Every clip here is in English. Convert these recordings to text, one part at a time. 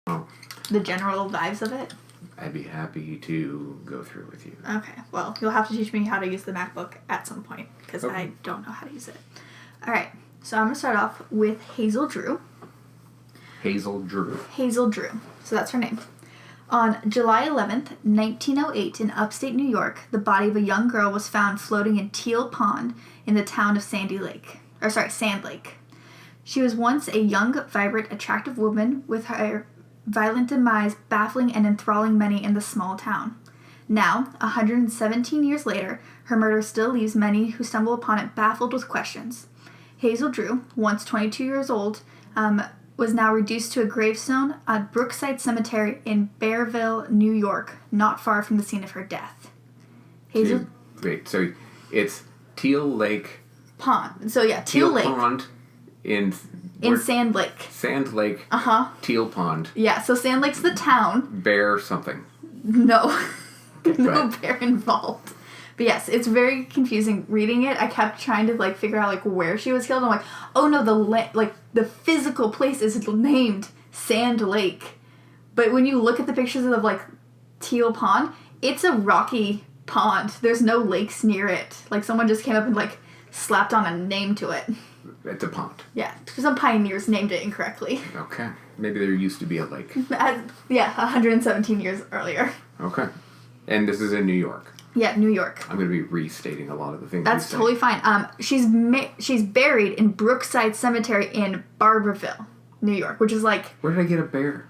Oh. The general vibes of it? I'd be happy to go through with you. Okay, well, you'll have to teach me how to use the MacBook at some point, because I don't know how to use it. Alright, so I'm going to start off with Hazel Drew. Hazel Drew. Hazel Drew. So that's her name. On July 11th, 1908, in upstate New York, the body of a young girl was found floating in Teal Pond in the town of Sand Lake. She was once a young, vibrant, attractive woman with her violent demise baffling and enthralling many in the small town. Now, 117 years later, her murder still leaves many who stumble upon it baffled with questions. Hazel Drew, once 22 years old, was now reduced to a gravestone at Brookside Cemetery in Bearville, New York, not far from the scene of her death. Hazel... So it's Teal Lake... Pond. So yeah, Teal Lake. Pond in Sand Lake. Sand Lake. Uh-huh. Teal Pond. Yeah, so Sand Lake's the town. Bear something. No. No bear involved. But yes, it's very confusing reading it. I kept trying to figure out where she was killed. I'm like, oh no, the physical place is named Sand Lake. But when you look at the pictures of Teal Pond, it's a rocky pond. There's no lakes near it. Someone just came up and slapped on a name to it. It's a pond. Yeah, some pioneers named it incorrectly. Okay. Maybe there used to be a lake. 117 years earlier. Okay. And this is in New York. Yeah, New York. I'm going to be restating a lot of the things. That's totally fine. She's buried in Brookside Cemetery in Barberville, New York, which is Where did I get a bear?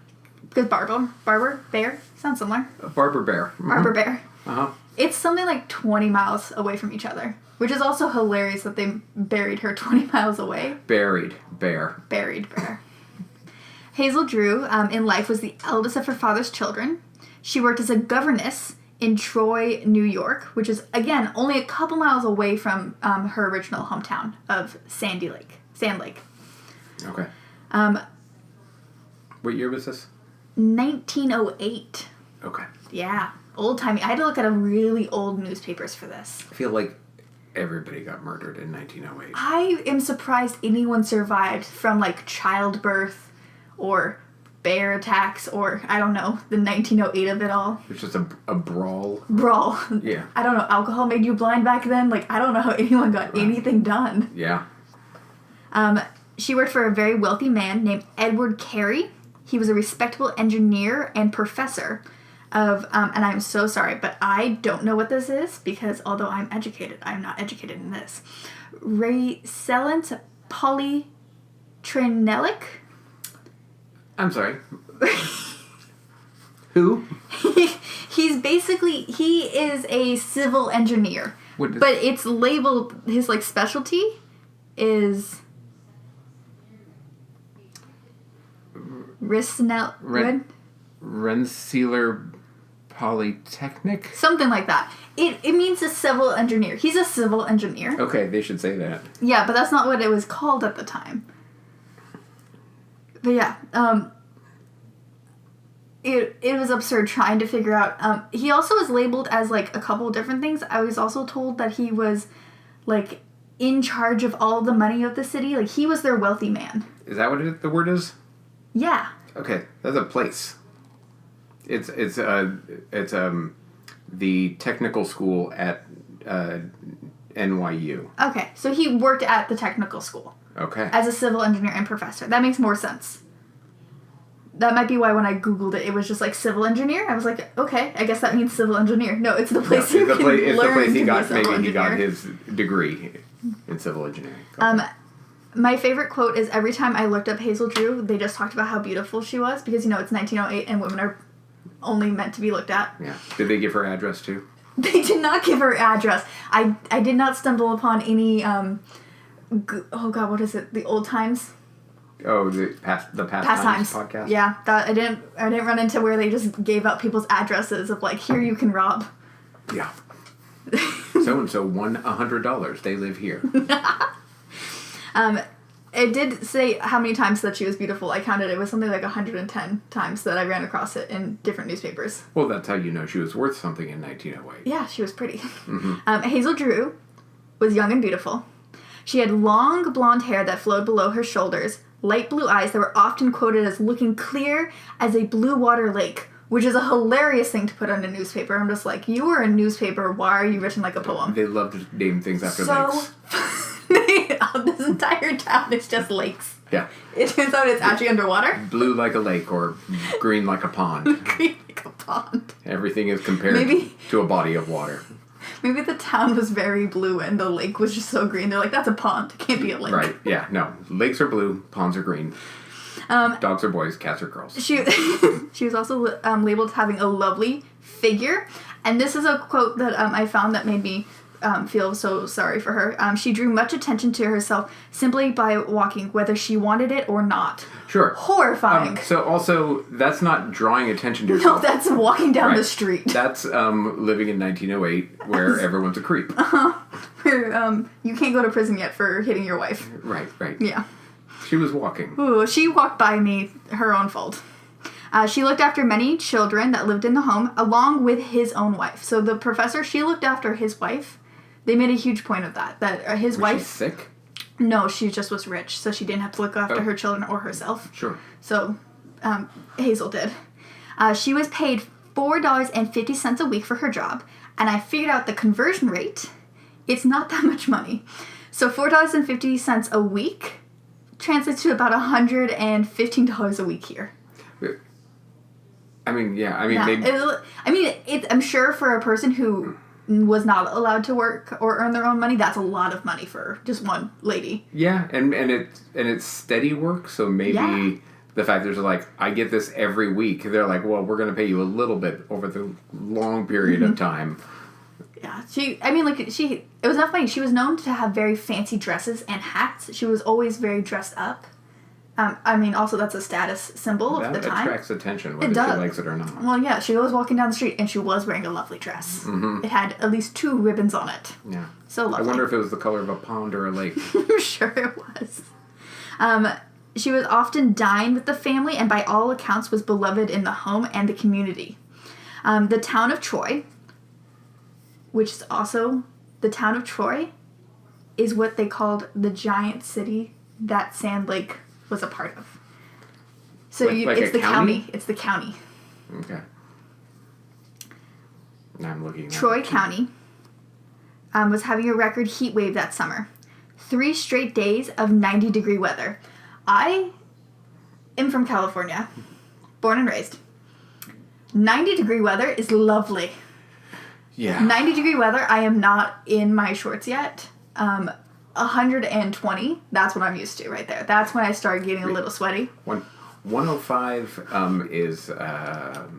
Because Barber, bear, sounds similar. A Barber bear. Mm-hmm. Barber bear. Uh-huh. It's something 20 miles away from each other, which is also hilarious that they buried her 20 miles away. Buried bear. Hazel Drew, in life, was the eldest of her father's children. She worked as a governess in Troy, New York, which is, again, only a couple miles away from her original hometown of Sand Lake. Okay. What year was this? 1908. Okay. Yeah, old-timey. I had to look at a really old newspapers for this. I feel like everybody got murdered in 1908. I am surprised anyone survived from, childbirth or bear attacks or, I don't know, the 1908 of it all. It's just a brawl. Brawl. Yeah. I don't know, alcohol made you blind back then? I don't know how anyone got anything done. Yeah. She worked for a very wealthy man named Edward Carey. He was a respectable engineer and professor of, and I'm so sorry, but I don't know what this is because although I'm educated, I'm not educated in this. Racellent polytrinelic. I'm sorry. Who? He is a civil engineer. But it's labeled, his specialty is Rensselaer Polytechnic? Something like that. It means a civil engineer. He's a civil engineer. Okay, they should say that. Yeah, but that's not what it was called at the time. But yeah, it was absurd trying to figure out. He also was labeled as a couple of different things. I was also told that he was in charge of all the money of the city. He was their wealthy man. Is that what the word is? Yeah. Okay, that's a place. It's the technical school at NYU. Okay, so he worked at the technical school. Okay. As a civil engineer and professor. That makes more sense. That might be why when I Googled it, it was just civil engineer. I was like, okay, I guess that means civil engineer. No, it's the place he got his degree in civil engineering. My favorite quote is every time I looked up Hazel Drew, they just talked about how beautiful she was because, it's 1908 and women are only meant to be looked at. Yeah. Did they give her address too? They did not give her address. I did not stumble upon any, oh God, what is it? The Old Times? Oh, the Past Times podcast? Yeah. I didn't run into where they just gave out people's addresses of here you can rob. Yeah. So-and-so won $100. They live here. It did say how many times that she was beautiful. I counted it was something 110 times that I ran across it in different newspapers. Well, that's how you know she was worth something in 1908. Yeah, she was pretty. Mm-hmm. Hazel Drew was young and beautiful. She had long blonde hair that flowed below her shoulders, light blue eyes that were often quoted as looking clear as a blue water lake, which is a hilarious thing to put on a newspaper. I'm just like, you are a newspaper. Why are you written like a poem? They love to name things after lakes. This entire town is just lakes. Yeah. It turns out it's actually underwater. Blue like a lake or green like a pond. Green like a pond. Everything is compared to a body of water. Maybe the town was very blue and the lake was just so green. They're like, that's a pond. It can't be a lake. Right. Yeah. No. Lakes are blue. Ponds are green. Dogs are boys. Cats are girls. She was also labeled as having a lovely figure. And this is a quote that I found that made me feel so sorry for her. She drew much attention to herself simply by walking, whether she wanted it or not. Sure. Horrifying. So also, that's not drawing attention to yourself. No, that's walking down the street. That's living in 1908, where everyone's a creep. Where you can't go to prison yet for hitting your wife. Right. Yeah. She was walking. Ooh, she walked by me, her own fault. She looked after many children that lived in the home, along with his own wife. So the professor, she looked after his wife. They made a huge point of that. That his wife... Was she sick? No, she just was rich, so she didn't have to look after her children or herself. Sure. So, Hazel did. She was paid $4.50 a week for her job, and I figured out the conversion rate. It's not that much money. So $4.50 a week translates to about $115 a week here. I mean, yeah. Maybe... I'm sure for a person who was not allowed to work or earn their own money, that's a lot of money for just one lady. Yeah, and it's steady work, so maybe the fact there's like, I get this every week, they're like, well, we're going to pay you a little bit over the long period of time. Yeah, it was not funny. She was known to have very fancy dresses and hats. She was always very dressed up. Also that's a status symbol of the time. That attracts attention, whether she likes it or not. Well, yeah, she was walking down the street and she was wearing a lovely dress. Mm-hmm. It had at least 2 ribbons on it. Yeah. So lovely. I wonder if it was the color of a pond or a lake. I'm sure it was. She was often dined with the family and by all accounts was beloved in the home and the community. The town of Troy, which is also the town of Troy, is what they called the giant city that Sand Lake was a part of. So it's the county? It's the county. Okay. Now I'm looking at Troy County was having a record heat wave that summer. 3 straight days of 90-degree weather. I am from California, born and raised. 90-degree weather is lovely. Yeah. 90-degree weather, I am not in my shorts yet. 120, that's what I'm used to right there. That's when I start getting a little sweaty. 105 is, the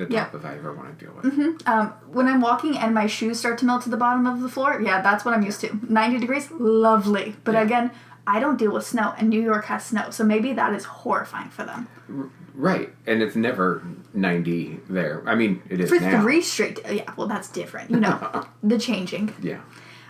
top if I ever want to deal with. Mm-hmm. When I'm walking and my shoes start to melt to the bottom of the floor, that's what I'm used to. 90 degrees, lovely. But again, I don't deal with snow, and New York has snow, so maybe that is horrifying for them. Right, and it's never 90 there. I mean, it is for now. 3 straight, that's different. The changing. Yeah.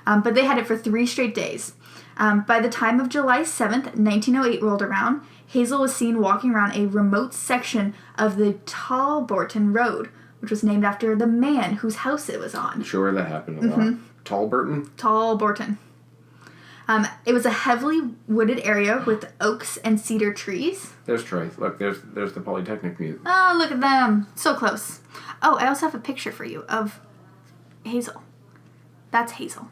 But they had it for 3 straight days. By the time of July 7th, 1908 rolled around, Hazel was seen walking around a remote section of the Talborton Road, which was named after the man whose house it was on. Sure, that happened a lot. Talborton? Talborton. It was a heavily wooded area with oaks and cedar trees. There's Troy. Look, there's the Polytechnic Museum. Oh, look at them. So close. Oh, I also have a picture for you of Hazel. That's Hazel.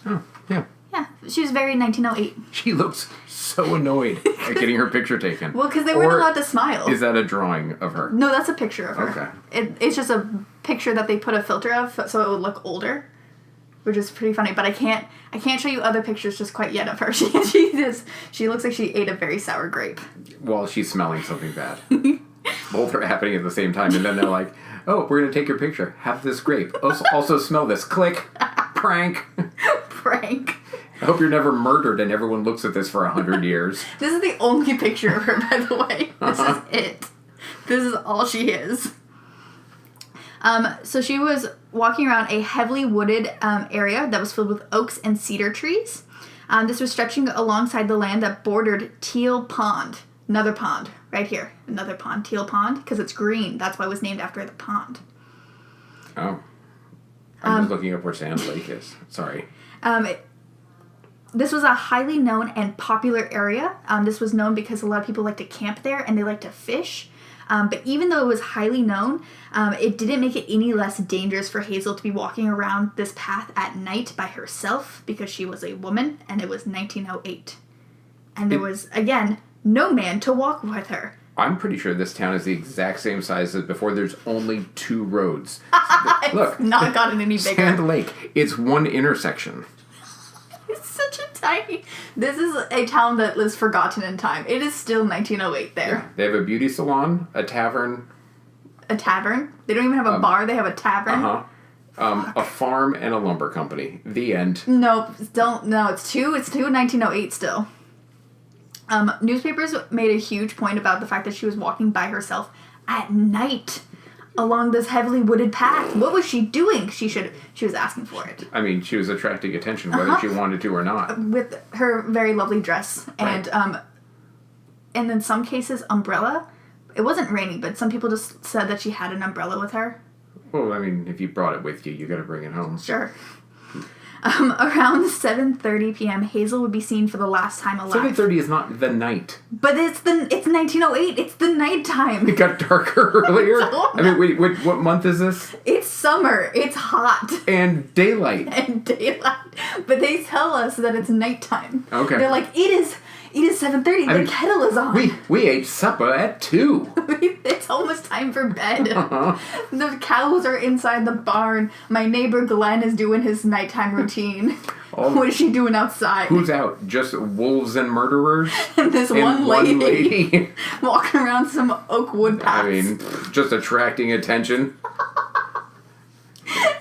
Oh, yeah. Yeah, she was very 1908. She looks so annoyed at getting her picture taken. Well, because they weren't allowed to smile. Is that a drawing of her? No, that's a picture of her. Okay. It's just a picture that they put a filter of so it would look older, which is pretty funny. But I can't show you other pictures just quite yet of her. She looks like she ate a very sour grape. Well, she's smelling something bad. Both are happening at the same time, and then they're like, "Oh, we're gonna take your picture. Have this grape. Also smell this. Click. Prank." Prank. I hope you're never murdered and everyone looks at this for 100 years. This is the only picture of her, by the way. This is it. This is all she is. So she was walking around a heavily wooded area that was filled with oaks and cedar trees. This was stretching alongside the land that bordered Teal Pond. Another pond, right here. Another pond, Teal Pond, because it's green. That's why it was named after the pond. Oh. I'm just looking up where Sand Lake is. Sorry. This was a highly known and popular area. This was known because a lot of people like to camp there and they like to fish. But even though it was highly known, it didn't make it any less dangerous for Hazel to be walking around this path at night by herself because she was a woman, and it was 1908. And there was, again, no man to walk with her. I'm pretty sure this town is the exact same size as before. There's only 2 roads. Look. It's not gotten any bigger. Sand Lake. It's one intersection. It's such a tiny... This is a town that is forgotten in time. It is still 1908 there. Yeah. They have a beauty salon, a tavern. A tavern? They don't even have a bar, they have a tavern? Uh-huh. A farm and a lumber company. The end. No, it's two in 1908 still. Newspapers made a huge point about the fact that she was walking by herself at night along this heavily wooded path. What was she doing? She was asking for it. I mean, she was attracting attention whether she wanted to or not. With her very lovely dress. And in some cases, umbrella. It wasn't raining, but some people just said that she had an umbrella with her. Well, I mean, if you brought it with you, you got to bring it home. Sure. Around 7:30 p.m., Hazel would be seen for the last time alive. 7:30 is not the night. But it's 1908. It's the nighttime. It got darker earlier. I mean, wait, what month is this? It's summer. It's hot. And daylight. But they tell us that it's nighttime. Okay. They're like, it is 7:30. The kettle is on. We ate supper at 2. It's almost time for bed. Uh-huh. The cows are inside the barn. My neighbor Glenn is doing his nighttime routine. What is she doing outside? Who's out? Just wolves and murderers? And this one lady walking around some oak wood paths. I mean, just attracting attention.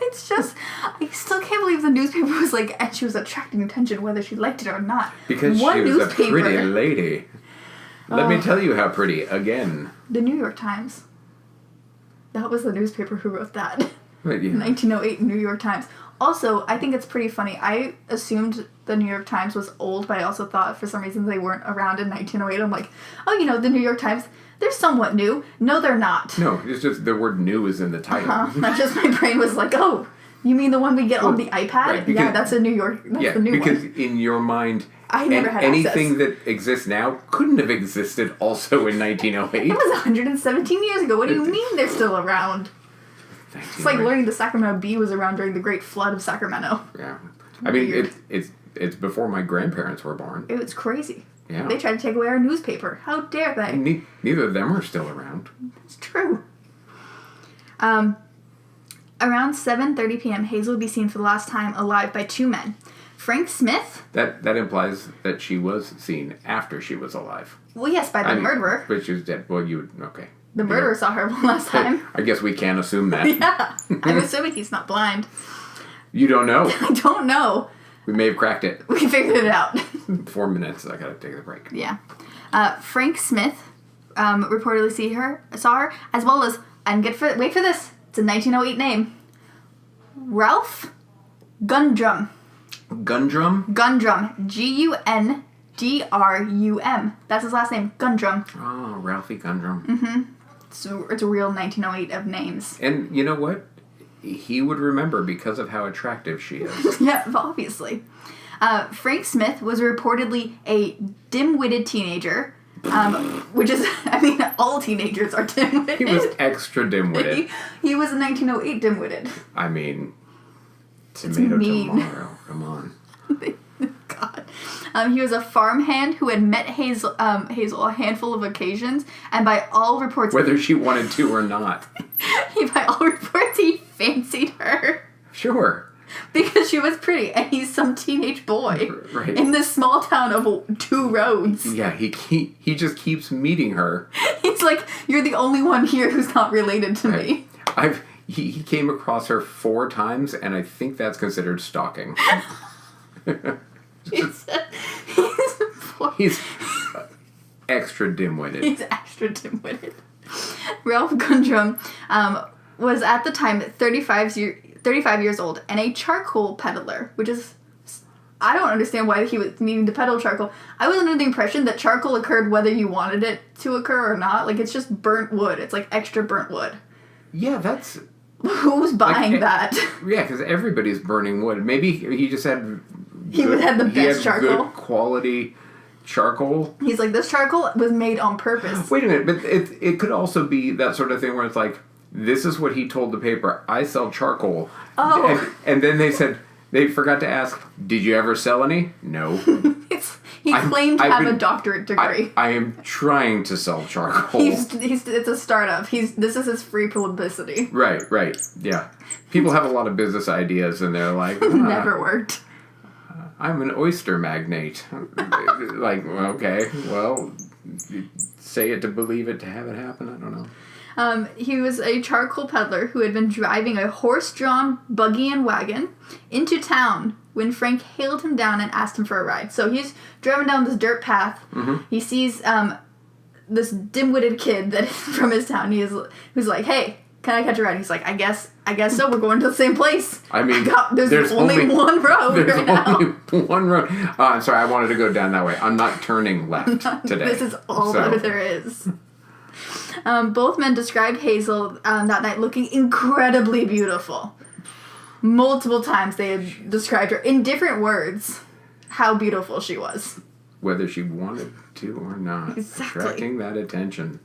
It's just, I still can't believe the newspaper was like, and she was attracting attention whether she liked it or not. Because she was a pretty lady. Let me tell you how pretty, again. The New York Times. That was the newspaper who wrote that. But, yeah. 1908 New York Times. Also, I think it's pretty funny. I assumed the New York Times was old, but I also thought for some reason they weren't around in 1908. I'm like, oh, the New York Times, they're somewhat new. No, they're not. No, it's just the word new is in the title. That's just my brain was like, oh, you mean the one we get on the iPad? Right, because, yeah, that's a New York, that's the new one. Because in your mind, I never had anything access. that exists now couldn't have existed also in 1908. It was 117 years ago. What do you mean they're still around? It's like learning the Sacramento Bee was around during the Great Flood of Sacramento. Yeah. I mean, it's before my grandparents were born. It was crazy. Yeah. They tried to take away our newspaper. How dare they? Neither of them are still around. It's true. Around 7:30 p.m., Hazel would be seen for the last time alive by 2 men. Frank Smith. That implies that she was seen after she was alive. Well, yes, by the murderer. But she was dead. Well, okay. The murderer saw her one last time. I guess we can't assume that. Yeah. I'm assuming he's not blind. You don't know. I don't know. We may have cracked it. We figured it out. 4 minutes. I gotta take a break. Yeah. Frank Smith reportedly saw her, as well as, and wait for this, it's a 1908 name, Ralph Gundrum. Gundrum? Gundrum. Gundrum. That's his last name, Gundrum. Oh, Ralphie Gundrum. Mm-hmm. So it's a real 1908 of names. And you know what? He would remember because of how attractive she is. Yeah, obviously. Frank Smith was reportedly a dim-witted teenager, which is, I mean, all teenagers are dim-witted. He was extra dim-witted. He was in 1908 dim-witted. I mean, tomato tomorrow. Come on. God. He was a farmhand who had met Hazel a handful of occasions, and by all reports... Whether she wanted to or not. By all reports, he fancied her. Sure. Because she was pretty, and he's some teenage boy. Right. In this small town of 2 roads. Yeah, he just keeps meeting her. He's like, you're the only one here who's not related to me. He came across her 4 times, and I think that's considered stalking. He's extra dim-witted. He's extra dim-witted. Ralph Gundrum was at the time 35 years old and a charcoal peddler, which is... I don't understand why he was needing to peddle charcoal. I was under the impression that charcoal occurred whether you wanted it to occur or not. Like, it's just burnt wood. It's like extra burnt wood. Yeah, that's... Who's buying that? Yeah, because everybody's burning wood. Maybe he just had He had the best charcoal. Good quality charcoal. He's like, this charcoal was made on purpose. Wait a minute, but it could also be that sort of thing where it's like, this is what he told the paper. I sell charcoal. Oh. And then they said, they forgot to ask, did you ever sell any? No. He claimed to have a doctorate degree. I am trying to sell charcoal. It's a startup. This is his free publicity. Right, yeah. People have a lot of business ideas and they're like, never worked. I'm an oyster magnate. Like, okay, well, say it to believe it to have it happen. I don't know. He was a charcoal peddler who had been driving a horse-drawn buggy and wagon into town when Frank hailed him down and asked him for a ride. So he's driving down this dirt path. Mm-hmm. He sees this dim-witted kid that is from his town. Who's like, "Hey, can I catch a ride?" He's like, I guess so. We're going to the same place. I mean, there's only one road there's right only now. one road. I'm sorry, I wanted to go down that way. I'm not turning left today. This is all that there is. Both men described Hazel that night looking incredibly beautiful. Multiple times they had described her in different words how beautiful she was. Whether she wanted to or not. Exactly. Attracting that attention.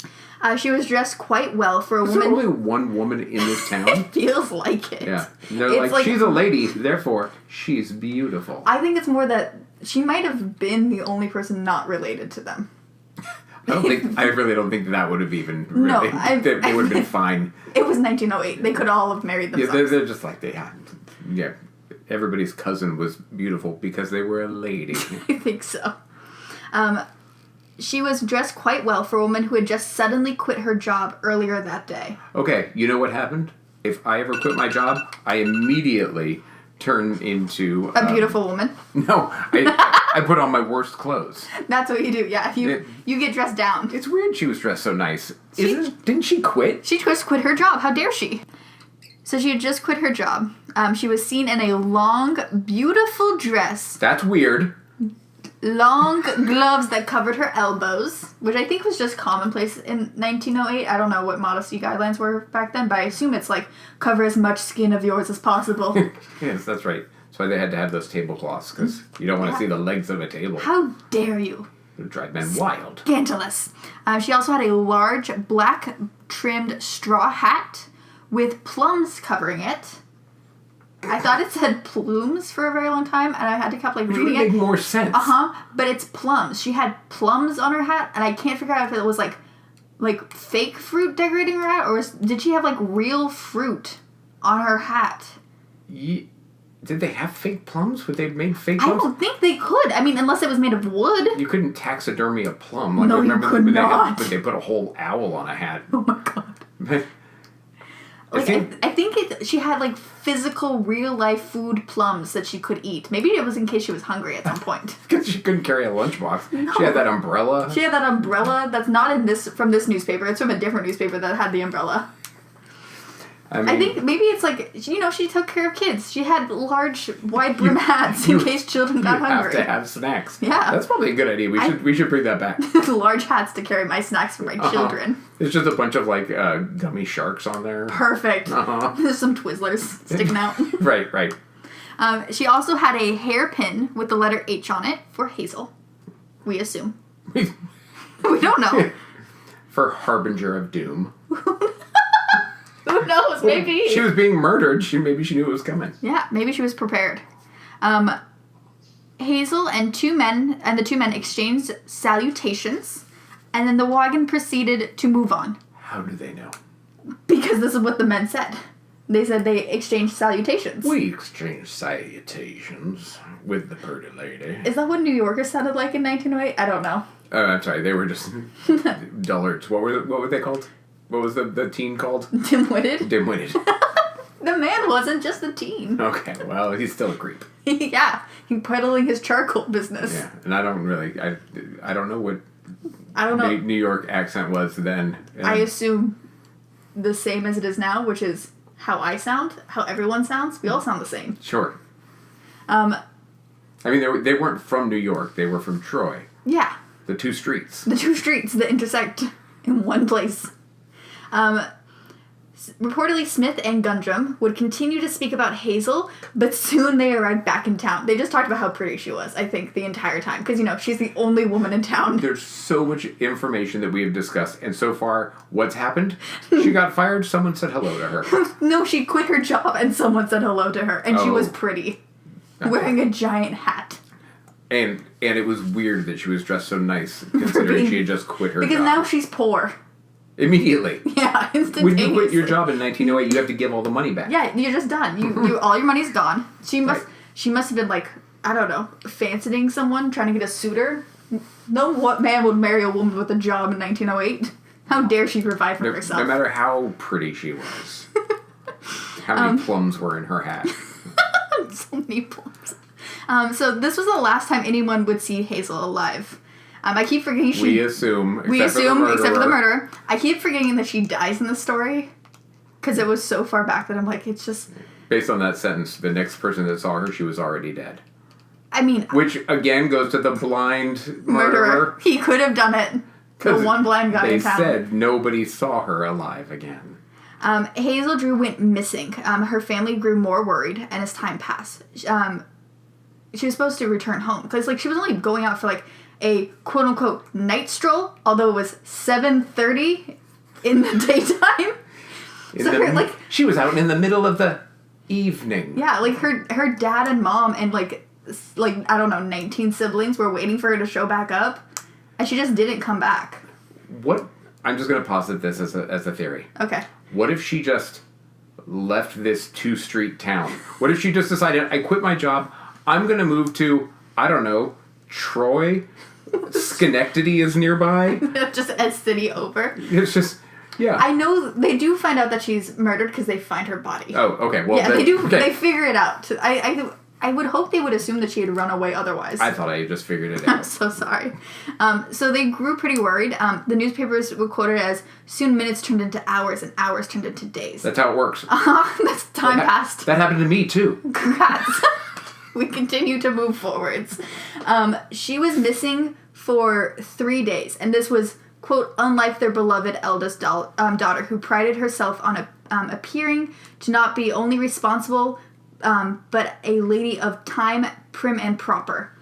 She was dressed quite well for a woman. Is there only one woman in this town? It feels like it. Yeah. And they're like, she's a lady, therefore she's beautiful. I think it's more that she might have been the only person not related to them. I really don't think that would have even really... No, they would have been fine. It was 1908. They could all have married themselves. Yeah, they're just like, everybody's cousin was beautiful because they were a lady. I think so. She was dressed quite well for a woman who had just suddenly quit her job earlier that day. Okay, you know what happened? If I ever quit my job, I immediately turn into... a beautiful woman? No, I put on my worst clothes. That's what you do, yeah. You get dressed down. It's weird she was dressed so nice. Didn't she quit? She just quit her job. How dare she? So she had just quit her job. She was seen in a long, beautiful dress. That's weird. Long gloves that covered her elbows, which I think was just commonplace in 1908. I don't know what modesty guidelines were back then, but I assume it's like, cover as much skin of yours as possible. Yes, that's right. That's why they had to have those tablecloths, because you don't want to see the legs of a table. How dare you? It would drive men wild. Scandalous. She also had a large, black-trimmed straw hat with plums covering it. I thought it said plumes for a very long time, and I had to keep reading it. Which would make more sense. But it's plums. She had plums on her hat, and I can't figure out if it was like fake fruit decorating her hat, or did she have real fruit on her hat? Did they have fake plums? Would they have made fake plums? I don't think they could. I mean, unless it was made of wood. You couldn't taxidermy a plum. No, you could not. But they put a whole owl on a hat. Oh my god. I think she had physical, real life food plums that she could eat. Maybe it was in case she was hungry at some point. Because she couldn't carry a lunchbox. No. She had that umbrella. She had that umbrella that's not from this newspaper. It's from a different newspaper that had the umbrella. I think maybe it's she took care of kids. She had large, wide brim hats in case children got hungry. You have to have snacks. Yeah. That's probably a good idea. We should bring that back. Large hats to carry my snacks for my children. There's just a bunch of gummy sharks on there. Perfect. There's some Twizzlers sticking out. Right. She also had a hairpin with the letter H on it for Hazel. We assume. We don't know. For harbinger of doom. Who knows? Maybe she was being murdered. Maybe she knew it was coming. Yeah, maybe she was prepared. Hazel and the two men exchanged salutations, and then the wagon proceeded to move on. How do they know? Because this is what the men said. They said they exchanged salutations. We exchanged salutations with the pretty lady. Is that what New Yorkers sounded like in 1908? I don't know. I'm sorry. They were just dullards. What were they called? What was the teen called? Dim-witted. Dim-witted. The man wasn't just a teen. Okay, well, he's still a creep. Yeah, he's peddling his charcoal business. Yeah, and I don't know what New York accent was then. I assume the same as it is now, which is how I sound, how everyone sounds. We all sound the same. Sure. I mean, they weren't from New York. They were from Troy. Yeah. The two streets. The two streets that intersect in one place. Reportedly, Smith and Gundrum would continue to speak about Hazel, but soon they arrived back in town. They just talked about how pretty she was, I think, the entire time. Because, she's the only woman in town. There's so much information that we have discussed. And so far, what's happened? She got fired. Someone said hello to her. No, she quit her job and someone said hello to her. And she was pretty. Okay. Wearing a giant hat. And it was weird that she was dressed so nice, considering she had just quit her job. Because now she's poor. Immediately. Yeah, instantaneously. When you quit your job in 1908, you have to give all the money back. Yeah, you're just done. You all your money's gone. She must have been like, I don't know, fancying someone, trying to get a suitor. What man would marry a woman with a job in 1908? How dare she provide for herself? No matter how pretty she was. How many plums were in her hat? So many plums. So this was the last time anyone would see Hazel alive. I keep forgetting We assume, except for the murderer. I keep forgetting that she dies in the story. Because it was so far back that I'm like, it's just... Based on that sentence, the next person that saw her, she was already dead. I mean... Which, again, goes to the blind murderer. He could have done it. The one blind guy in town. They said nobody saw her alive again. Hazel Drew went missing. Her family grew more worried, and as time passed, she was supposed to return home. Because, she was only going out for, a quote-unquote night stroll, although it was 7:30 in the daytime. She was out in the middle of the evening. Yeah, her dad and mom and, I don't know, 19 siblings were waiting for her to show back up, and she just didn't come back. What? I'm just going to posit this as a theory. Okay. What if she just left this two-street town? What if she just decided, I quit my job, I'm going to move to, I don't know, Troy? Schenectady is nearby. Just a city over. It's just, yeah. I know they do find out that she's murdered because they find her body. Oh, okay. Well, yeah, they do. Okay. They figure it out. I would hope they would assume that she had run away otherwise. I thought I just figured it out. I'm so sorry. So they grew pretty worried. The newspapers were quoted as, soon minutes turned into hours and hours turned into days. That's how it works. That's time passed. That happened to me, too. Congrats. We continue to move forwards. She was missing for 3 days, and this was, quote, unlike their beloved eldest daughter, who prided herself on appearing to not be only responsible, but a lady of time, prim and proper.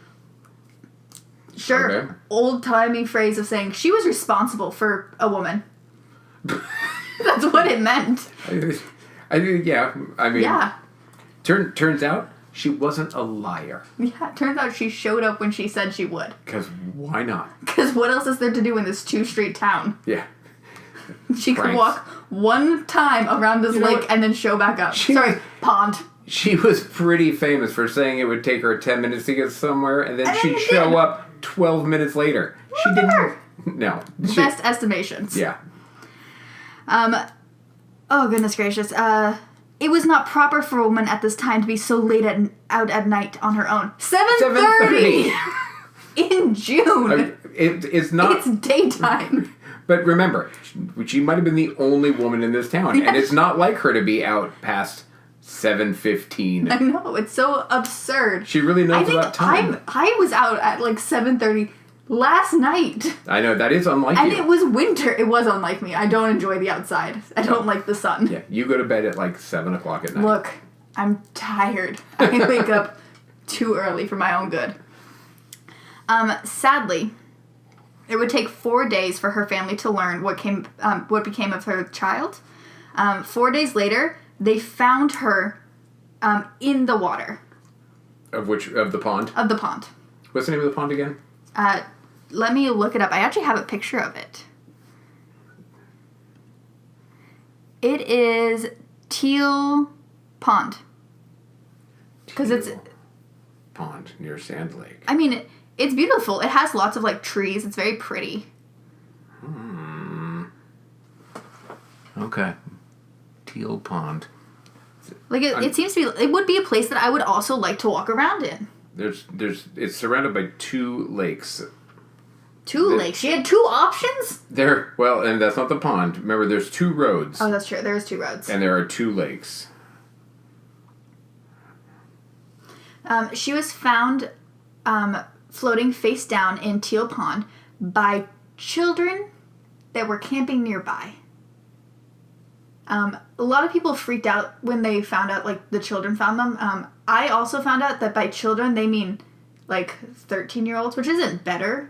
Sure, okay. Old-timey phrase of saying she was responsible for a woman. That's what it meant. I mean, yeah. I mean, yeah. Turns out she wasn't a liar. Yeah, it turns out she showed up when she said she would. Because why not? Because what else is there to do in this two-street town? Yeah. She could walk one time around this lake and then show back up. Pond. She was pretty famous for saying it would take her 10 minutes to get somewhere, and then she'd show up 12 minutes later. She didn't. No. Best estimations. Yeah. Oh, goodness gracious. It was not proper for a woman at this time to be so late out at night on her own. 7:30 in June. It's not. It's daytime. But remember, she might have been the only woman in this town, and it's not like her to be out past 7:15. I know, it's so absurd. She really knows about time. I was out at 7:30 last night. I know, that is unlike you. And it was winter. It was unlike me. I don't enjoy the outside. I don't like the sun. Yeah, you go to bed at 7 o'clock at night. Look, I'm tired. I wake up too early for my own good. Sadly, it would take 4 days for her family to learn what became of her child. 4 days later, they found her in the water. Of the pond? Of the pond. What's the name of the pond again? Let me look it up. I actually have a picture of it. It is Teal Pond. Because it's... Pond near Sand Lake. I mean, it's beautiful. It has lots of, trees. It's very pretty. Okay. Teal Pond. It seems to be... It would be a place that I would also like to walk around in. It's surrounded by 2 lakes. 2 lakes? She had 2 options? And that's not the pond. Remember, there's 2 roads. Oh, that's true. There's 2 roads. And there are 2 lakes. She was found floating face down in Teal Pond by children that were camping nearby. A lot of people freaked out when they found out, like, the children found them. I also found out that by children they mean, like, 13-year-olds, which isn't better.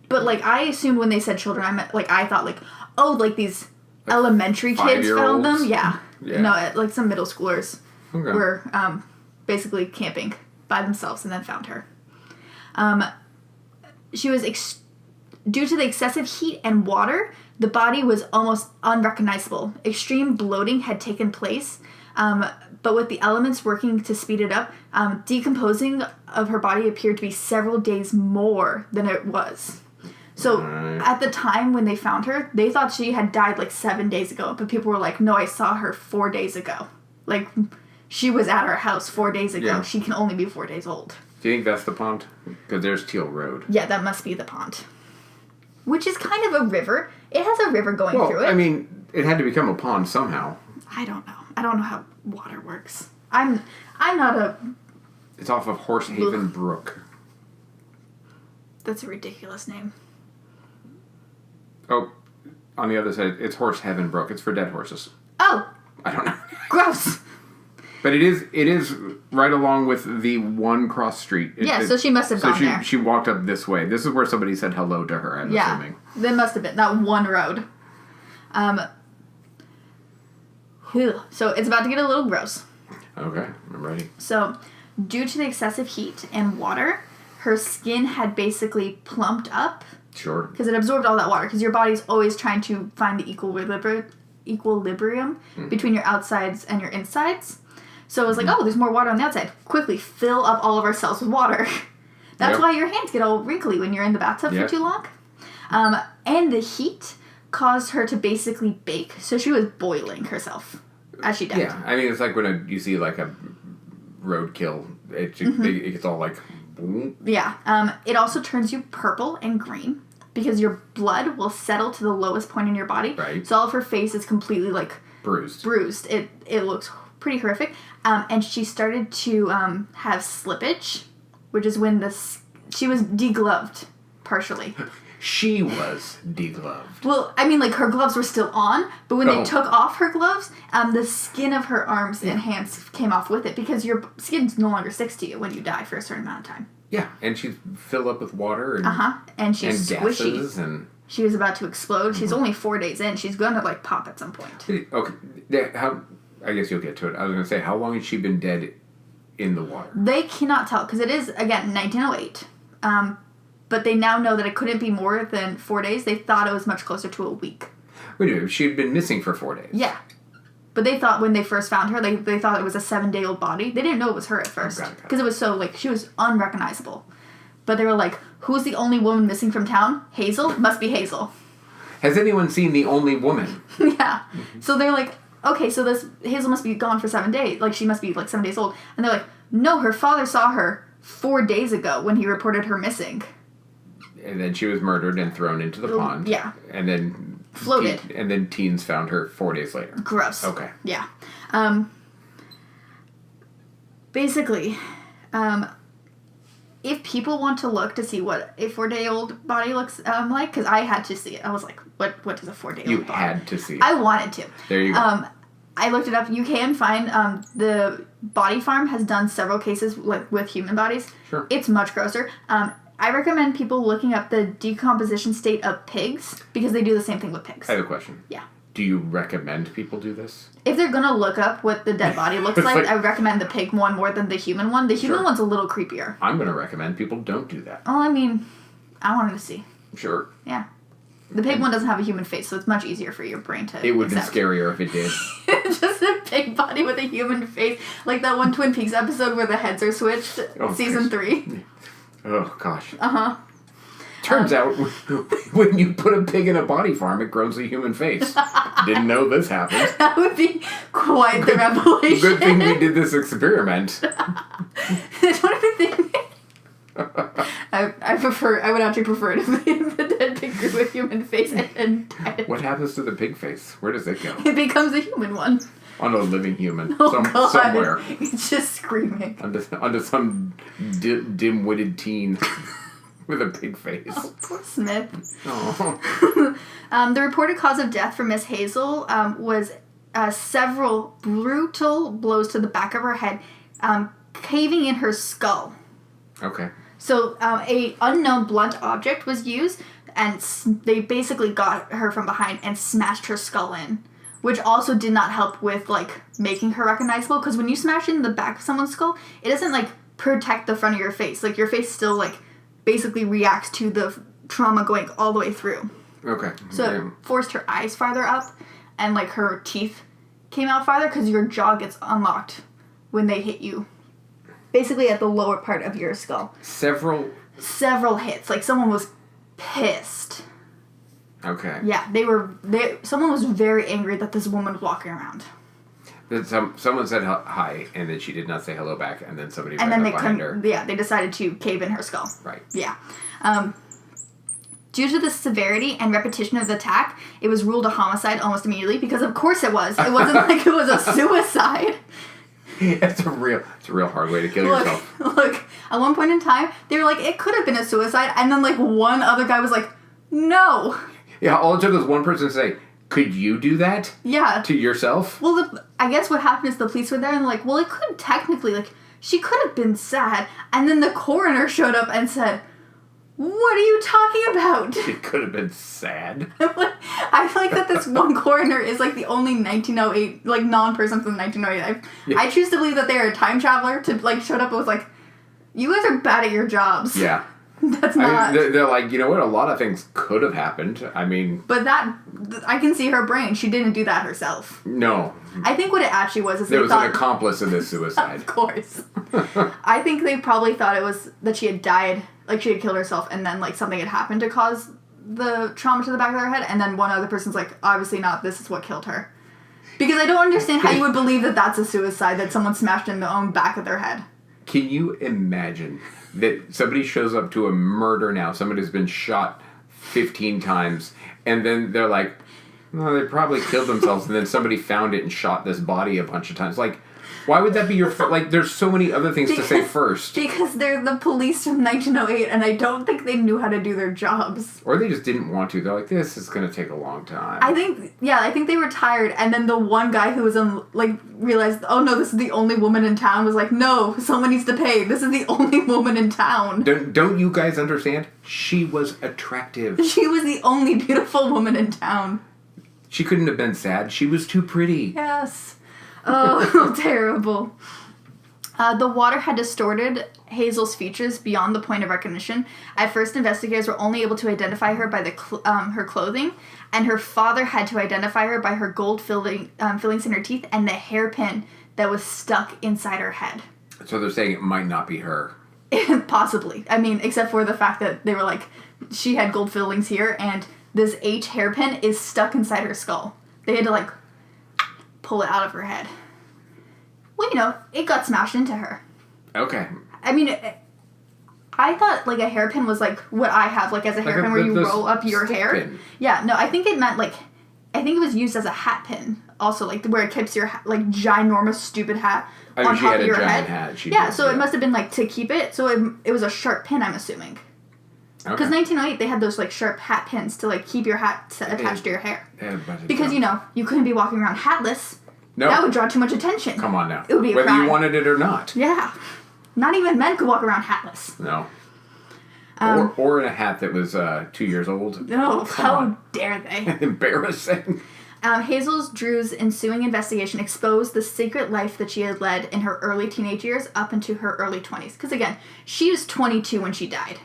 But, like, I assumed when they said children, I meant, like, I thought, like, oh, like, these elementary kids found them? Yeah. No, like, some middle schoolers were basically camping by themselves and then found her. She was, due to the excessive heat and water, the body was almost unrecognizable. Extreme bloating had taken place, but with the elements working to speed it up, decomposing of her body appeared to be several days more than it was. So at the time when they found her, they thought she had died like 7 days ago, but people were like, no, I saw her 4 days ago. Like, she was at our house 4 days ago. Yeah. She can only be 4 days old. Do you think that's the pond? Because there's Teal Road. Yeah, that must be the pond. Which is kind of a river. It has a river going through it. I mean, it had to become a pond somehow. I don't know. I don't know how water works. I'm not a... It's off of Horsehaven Brook. That's a ridiculous name. Oh, on the other side, it's Horsehaven Brook. It's for dead horses. Oh. I don't know. Gross. But it is right along with the one cross street. So she must have gone there. So she walked up this way. This is where somebody said hello to her, I'm assuming. There must have been that one road. So it's about to get a little gross. Okay, I'm ready. So, due to the excessive heat and water, her skin had basically plumped up. Sure. Because it absorbed all that water. Because your body's always trying to find the equilibrium between your outsides and your insides. So it was like, oh, there's more water on the outside. Quickly fill up all of our cells with water. That's why your hands get all wrinkly when you're in the bathtub for too long. And the heat caused her to basically bake. So she was boiling herself as she died. Yeah, I mean, it's like when you see like a roadkill. It gets all like... Boom. Yeah. It also turns you purple and green because your blood will settle to the lowest point in your body. Right. So all of her face is completely like... Bruised. It looks pretty horrific. And she started to have slippage, which is when she was degloved, partially. She was degloved. Well, I mean, like, her gloves were still on, but when they took off her gloves, the skin of her arms and hands came off with it, because your skin no longer sticks to you when you die for a certain amount of time. Yeah, and she's filled up with water and and she's squishy. Gases and... She was about to explode. Mm-hmm. She's only 4 days in. She's gonna, like, pop at some point. Okay, I guess you'll get to it. I was gonna say, how long has she been dead in the water? They cannot tell, because it is, again, 1908. But they now know that it couldn't be more than 4 days. They thought it was much closer to a week. Wait a minute, she had been missing for 4 days. Yeah. But they thought when they first found her, they thought it was a 7-day-old body. They didn't know it was her at first. Because it was so, like, she was unrecognizable. But they were like, who's the only woman missing from town? Hazel? It must be Hazel. Has anyone seen the only woman? Yeah. So they're like, okay, so this Hazel must be gone for 7 days. Like, she must be, like, 7 days old. And they're like, no, her father saw her 4 days ago when he reported her missing. And then she was murdered and thrown into the pond. Yeah. And then... Floated. And then teens found her 4 days later. Gross. Okay. Yeah. Basically, if people want to look to see what a 4-day-old body looks like, because I had to see it. I was like, what does a 4-day-old You body... had to see it. I wanted to. There you go. I looked it up. You can find... the Body Farm has done several cases with human bodies. Sure. It's much grosser. I recommend people looking up the decomposition state of pigs, because they do the same thing with pigs. I have a question. Yeah. Do you recommend people do this? If they're going to look up what the dead body looks like, I recommend the pig one more than the human one. The human one's a little creepier. I'm going to recommend people don't do that. Well, I mean, I wanted to see. Sure. Yeah. The pig one doesn't have a human face, so it's much easier for your brain to It would have been scarier if it did. Just a pig body with a human face. Like that one Twin Peaks episode where the heads are switched. Season 3. Oh, gosh. Uh-huh. Turns out, when you put a pig in a body farm, it grows a human face. Didn't know this happened. That would be quite the revelation. Good thing we did this experiment. That's one of the things. I would actually prefer it if the dead pig grew a human face and died. What happens to the pig face? Where does it go? It becomes a human one. On a living human. God. Somewhere. It's just screaming. Onto some dim-witted teen with a pig face. Oh, poor Smith. Oh. The reported cause of death for Miss Hazel was several brutal blows to the back of her head, caving in her skull. Okay. So a unknown blunt object was used, and they basically got her from behind and smashed her skull in, which also did not help with, like, making her recognizable, because when you smash in the back of someone's skull, it doesn't, like, protect the front of your face. Like, your face still, like, basically reacts to the trauma going all the way through. Okay. So it forced her eyes farther up, and, like, her teeth came out farther, because your jaw gets unlocked when they hit you. Basically at the lower part of your skull. Several hits. Like, someone was pissed. Okay. Yeah, someone was very angry that this woman was walking around. Someone said hi, and then she did not say hello back, and then somebody ran up behind her. Yeah, they decided to cave in her skull. Right. Yeah. Due to the severity and repetition of the attack, it was ruled a homicide almost immediately, because of course it was. It wasn't like it was a suicide. It's a real hard way to kill yourself. Look, at one point in time, they were like, it could have been a suicide, and then, like, one other guy was like, no. Yeah, all it took was one person to say, could you do that? Yeah. To yourself? Well, I guess what happened is the police were there and like, well, it could technically, like, she could have been sad, and then the coroner showed up and said, what are you talking about? It could have been sad. I feel like that this one coroner is, like, the only 1908, like, non-person from 1908. I choose to believe that they're a time traveler to, like, showed up and was like, you guys are bad at your jobs. Yeah. That's not... They're like, you know what, a lot of things could have happened. I mean... But I can see her brain. She didn't do that herself. No. I think what it actually was there was an accomplice in this suicide. Of course. I think they probably thought it was that she had died, like she had killed herself, and then, like, something had happened to cause the trauma to the back of her head, and then one other person's like, obviously not, this is what killed her. Because I don't understand how you would believe that that's a suicide, that someone smashed in the own back of their head. Can you imagine that somebody shows up to a murder now, somebody who's been shot 15 times, and then they're like, well, they probably killed themselves, and then somebody found it and shot this body a bunch of times. Like, why would that be your... like, there's so many other things to say first. Because they're the police from 1908, and I don't think they knew how to do their jobs. Or they just didn't want to. They're like, this is going to take a long time. I think they were tired, and then the one guy who was realized, oh no, this is the only woman in town, was like, no, someone needs to pay. This is the only woman in town. Don't you guys understand? She was attractive. She was the only beautiful woman in town. She couldn't have been sad. She was too pretty. Yes. Oh, terrible. The water had distorted Hazel's features beyond the point of recognition. At first, investigators were only able to identify her by her clothing, and her father had to identify her by her gold fillings in her teeth and the hairpin that was stuck inside her head. So they're saying it might not be her. Possibly. I mean, except for the fact that they were like, she had gold fillings here, and this H hairpin is stuck inside her skull. They had to, like, pull it out of her head. Well, you know, it got smashed into her. Okay. I mean, I thought, like, a hairpin was, like, what I have, like, as a hairpin where you roll up your hair. Pin. Yeah, no, I think it meant, like, I think it was used as a hat pin. Also, like, where it keeps your, like, ginormous, stupid hat on top of your head. Yeah, so it must have been, like, to keep it. So it was a sharp pin, I'm assuming. Because 1908, they had those, like, sharp hat pins to, like, keep your hat attached to your hair. Because, you know, you couldn't be walking around hatless. No. That would draw too much attention. Come on now. It would be a Whether crime. you wanted it or not. Yeah. Not even men could walk around hatless. No. Or in a hat that was 2 years old. No, how dare they? Embarrassing. Hazel Drew's ensuing investigation exposed the secret life that she had led in her early teenage years up into her early 20s. Because, again, she was 22 when she died.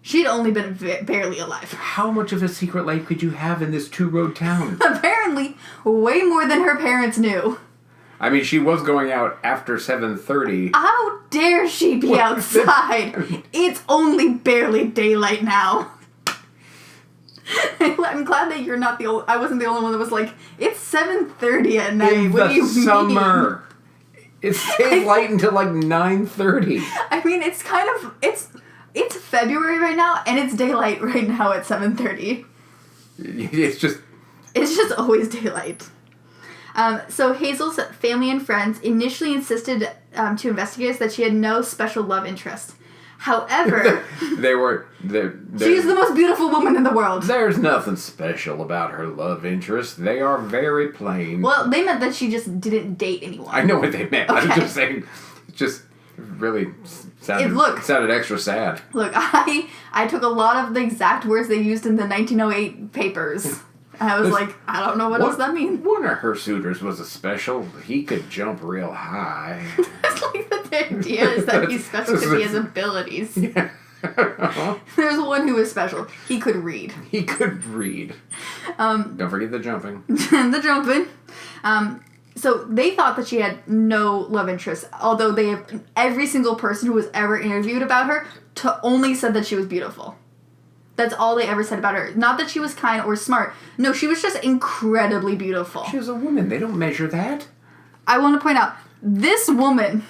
She'd only been barely alive. How much of a secret life could you have in this two-road town? Apparently, way more than her parents knew. I mean, she was going out after 7:30. How dare she be outside? It's only barely daylight now. I'm glad that you're not the only... I wasn't the only one that was like, it's 7:30 at night. What do you mean? Summer. It stays light until like 9:30. I mean, it's kind of... It's February right now, and it's daylight right now at 7:30. It's just always daylight. So Hazel's family and friends initially insisted to investigators that she had no special love interest. However, she's the most beautiful woman in the world. There's nothing special about her love interest. They are very plain. Well, they meant that she just didn't date anyone. I know what they meant. Okay. I'm just saying, it just really sounded extra sad. Look, I took a lot of the exact words they used in the 1908 papers. I was like, I don't know what else that means. One of her suitors was a special. He could jump real high. That's like the idea is that he's special because he has abilities. Yeah. There's one who was special. He could read. He could read. Don't forget the jumping. The jumping. So they thought that she had no love interest, although every single person who was ever interviewed about her only said that she was beautiful. That's all they ever said about her. Not that she was kind or smart. No, she was just incredibly beautiful. She was a woman. They don't measure that. I want to point out, this woman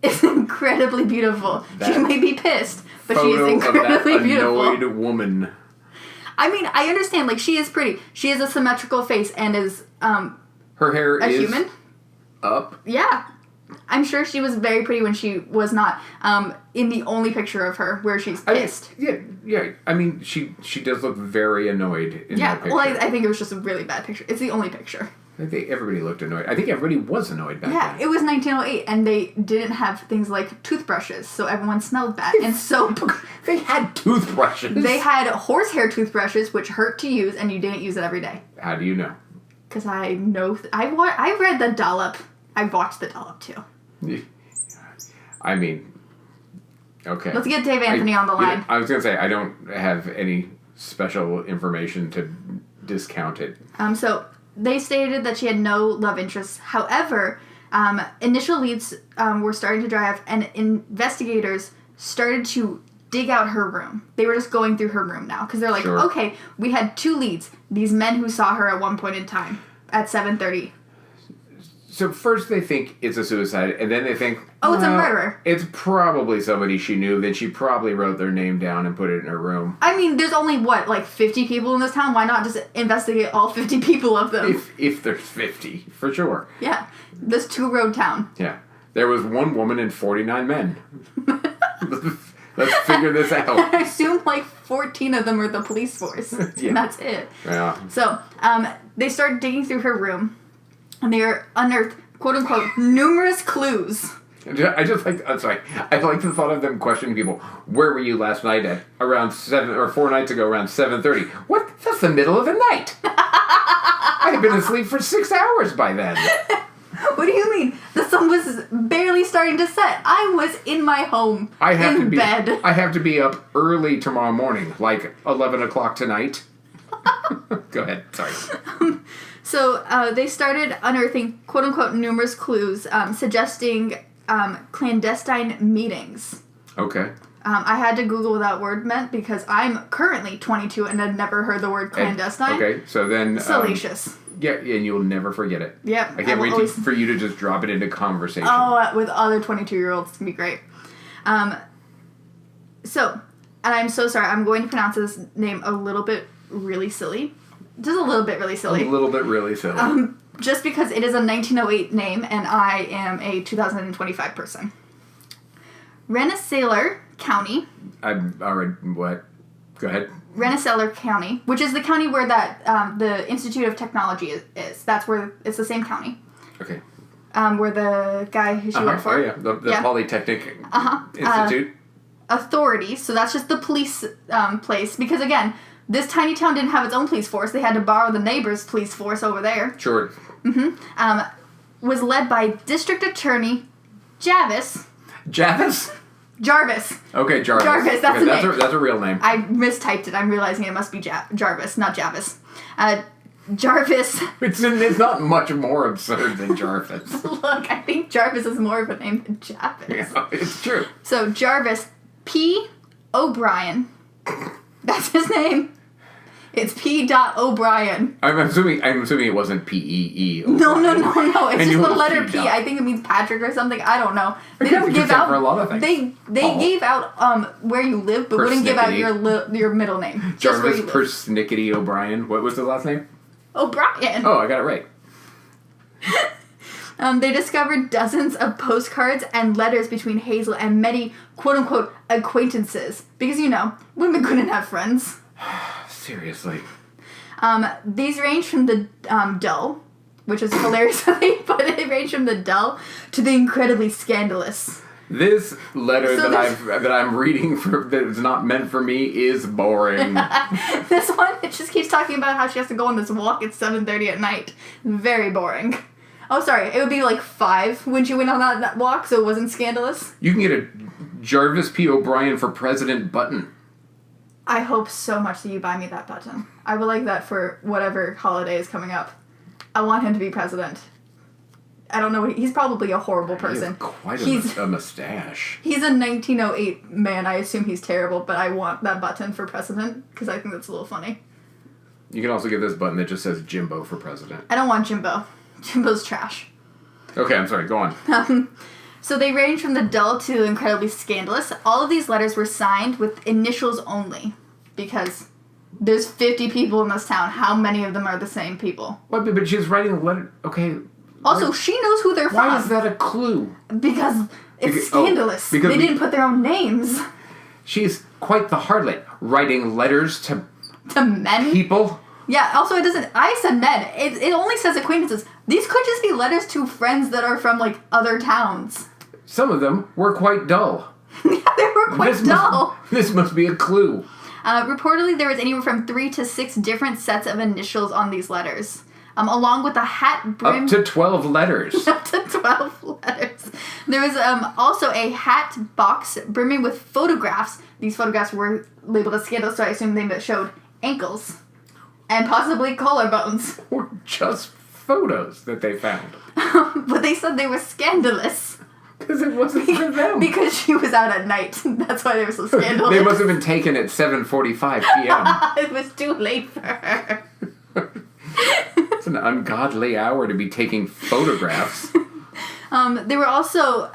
is incredibly beautiful. She may be pissed, but she is incredibly beautiful. Annoyed woman. I mean, I understand. Like, she is pretty. She has a symmetrical face and is her hair is human. Up. Yeah. I'm sure she was very pretty when she was not. In the only picture of her where she's pissed. Yeah. I mean, she does look very annoyed in that picture. Well, I think it was just a really bad picture. It's the only picture. I think everybody looked annoyed. I think everybody was annoyed back then. Yeah, it was 1908, and they didn't have things like toothbrushes, so everyone smelled bad. And soap. They had toothbrushes. They had horsehair toothbrushes, which hurt to use, and you didn't use it every day. How do you know? Because I know... I read the dollop. I watched the dollop, too. I mean... Okay. Let's get Dave Anthony on the line. I was going to say, I don't have any special information to discount it. So... They stated that she had no love interests. However, initial leads were starting to dry up, and investigators started to dig out her room. They were just going through her room now, because they're like, okay, we had 2 leads. These men who saw her at one point in time, at 7:30. So first they think it's a suicide, and then they think... Oh, it's a murderer. It's probably somebody she knew, then she probably wrote their name down and put it in her room. I mean, there's only, 50 people in this town? Why not just investigate all 50 people of them? If there's 50, for sure. Yeah. This 2-road town. Yeah. There was 1 woman and 49 men. Let's figure this out. I assume, 14 of them are the police force. Yeah. And that's it. Yeah. So, they started digging through her room. And they unearthed, quote-unquote, numerous clues. I like the thought of them questioning people. Where were you last night at around 7, or 4 nights ago around 7:30? What? That's the middle of the night. I had been asleep for 6 hours by then. What do you mean? The sun was barely starting to set. I was in my home, in bed. I have to be up early tomorrow morning, like 11 o'clock tonight. Go ahead, sorry. So they started unearthing, quote-unquote, numerous clues suggesting clandestine meetings. Okay. I had to Google what that word meant because I'm currently 22 and had never heard the word clandestine. Okay, so then... Salacious. Yeah, and you'll never forget it. Yep. I can't wait for you to just drop it into conversation. Oh, with other 22-year-olds. It's going to be great. So, and I'm so sorry, I'm going to pronounce this name a little bit really silly. Just a little bit really silly. A little bit really silly. Just because it is a 1908 name and I am a 2025 person. Rensselaer County. I'm already... What? Go ahead. Rensselaer County, which is the county where that the Institute of Technology is. That's where... It's the same county. Okay. Where the guy who she worked for. Oh, yeah. The Polytechnic Institute. Authorities. So that's just the police place. Because, again... This tiny town didn't have its own police force. They had to borrow the neighbor's police force over there. Sure. Mm-hmm. Was led by District Attorney Jarvis. Jarvis? Jarvis. Okay, Jarvis. Jarvis, that's the name. That's a real name. I mistyped it. I'm realizing it must be Jarvis, not Javis. Jarvis. It's not much more absurd than Jarvis. Look, I think Jarvis is more of a name than Javis. Yeah, it's true. So, Jarvis P. O'Brien. That's his name. It's P. O'Brien. I'm assuming it wasn't P-E-E. No. It's just the letter P. I think it means Patrick or something. I don't know. They don't give out. For a lot of things. They gave out where you live, but wouldn't give out your middle name. Jarvis Persnickety O'Brien. What was the last name? O'Brien. Oh, I got it right. They discovered dozens of postcards and letters between Hazel and many quote-unquote acquaintances. Because, women couldn't have friends. Seriously. These range from the dull, which is hilarious how they put it. It ranged from the dull to the incredibly scandalous. This letter that I'm reading that is not meant for me is boring. This one, it just keeps talking about how she has to go on this walk at 7:30 at night. Very boring. Oh, sorry. It would be like 5 when she went on that walk, so it wasn't scandalous. You can get a Jarvis P. O'Brien for President button. I hope so much that you buy me that button. I would like that for whatever holiday is coming up. I want him to be president. I don't know. He's probably a horrible person. He has quite a mustache. He's a 1908 man. I assume he's terrible, but I want that button for president because I think that's a little funny. You can also get this button that just says Jimbo for president. I don't want Jimbo. Jimbo's trash. Okay, I'm sorry. Go on. So they range from the dull to incredibly scandalous. All of these letters were signed with initials only because there's 50 people in this town. How many of them are the same people? What? But she's writing a letter. Okay. Also, she knows who they're from. Why is that a clue? Because it's scandalous. Because they didn't put their own names. She's quite the harlot, writing letters to men? People? Yeah, also it doesn't... I said men. It only says acquaintances. These could just be letters to friends that are from, other towns. Some of them were quite dull. Yeah, they were quite dull. This must be a clue. Reportedly, there was anywhere from 3 to 6 different sets of initials on these letters. Along with a hat brim... Up to 12 letters. Up to 12 letters. There was also a hat box brimming with photographs. These photographs were labeled as scandalous, so I assume they showed ankles. And possibly collarbones. Or just photos that they found. But they said they were scandalous. Because it wasn't for them. Because she was out at night. That's why they were so scandalous. They must have been taken at 7:45 p.m. It was too late for her. It's an ungodly hour to be taking photographs. They were also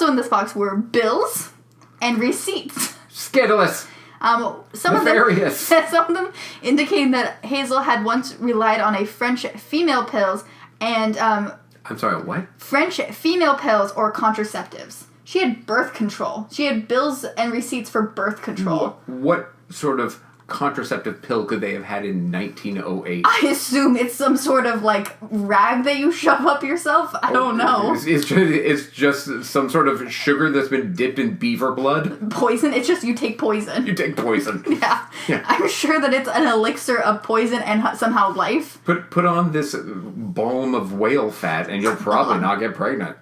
in this box were bills and receipts. Scandalous. Some of them indicating that Hazel had once relied on a French female pills and I'm sorry, what? French female pills or contraceptives. She had birth control. She had bills and receipts for birth control. What sort of contraceptive pill could they have had in 1908? I assume it's some sort of rag that you shove up yourself. I don't know. It's just some sort of sugar that's been dipped in beaver blood. Poison. It's just you take poison. You take poison. Yeah. I'm sure that it's an elixir of poison and somehow life. Put on this balm of whale fat and you'll probably not get pregnant.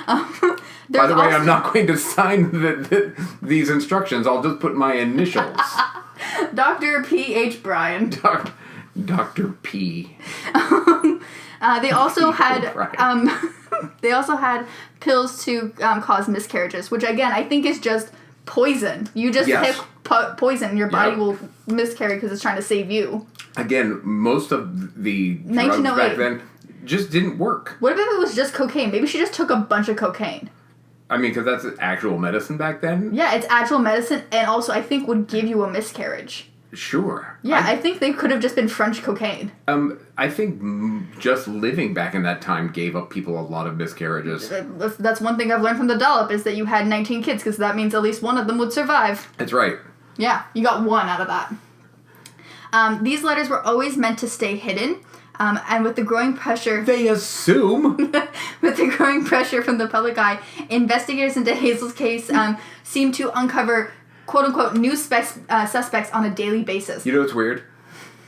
By the way, I'm not going to sign these instructions. I'll just put my initials. Dr. P.H. Bryan. Dr. P. They also had pills to cause miscarriages, which again I think is just poison. You just pick poison, your body will miscarry because it's trying to save you. Again, most of the drugs back then just didn't work. What if it was just cocaine? Maybe she just took a bunch of cocaine. I mean, because that's actual medicine back then? Yeah, it's actual medicine, and also I think would give you a miscarriage. Sure. Yeah, I think they could have just been French cocaine. I think just living back in that time gave up people a lot of miscarriages. That's one thing I've learned from the dollop, is that you had 19 kids, because that means at least one of them would survive. That's right. Yeah, you got one out of that. These letters were always meant to stay hidden. And with the growing pressure... They assume! With the growing pressure from the public eye, investigators into Hazel's case seem to uncover, quote-unquote, new suspects on a daily basis. You know what's weird?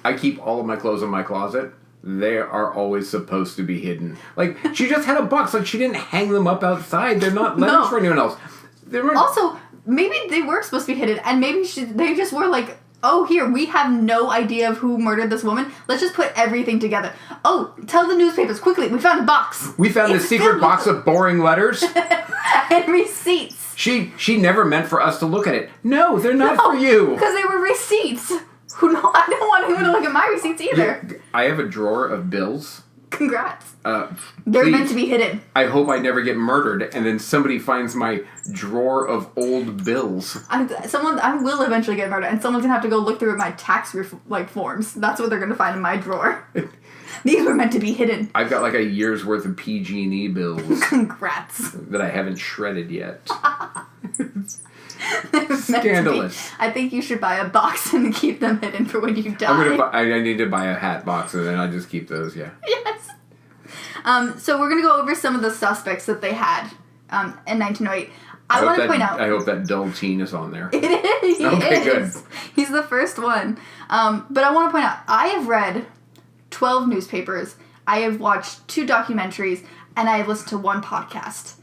I keep all of my clothes in my closet. They are always supposed to be hidden. She just had a box. She didn't hang them up outside. They're not letters for anyone else. Also, maybe they were supposed to be hidden, and maybe they just were oh, here, we have no idea of who murdered this woman. Let's just put everything together. Oh, tell the newspapers, quickly, we found a box. We found a secret box of boring letters. And receipts. She never meant for us to look at it. No, they're not for you. Because they were receipts. I don't want anyone to look at my receipts either. Yeah, I have a drawer of bills. Congrats. They're meant to be hidden. I hope I never get murdered, and then somebody finds my drawer of old bills. I will eventually get murdered, and someone's gonna have to go look through my tax forms. That's what they're gonna find in my drawer. These were meant to be hidden. I've got like a year's worth of PG&E bills. Congrats. That I haven't shredded yet. Scandalous. I think you should buy a box and keep them hidden for when you die. I need to buy a hat box and then I just keep those, yeah. Yes. So we're going to go over some of the suspects that they had in 1908. I want to point out... I hope that dull teen is on there. It is. He is. Good. He's the first one. But I want to point out, I have read 12 newspapers, I have watched 2 documentaries, and I have listened to 1 podcast.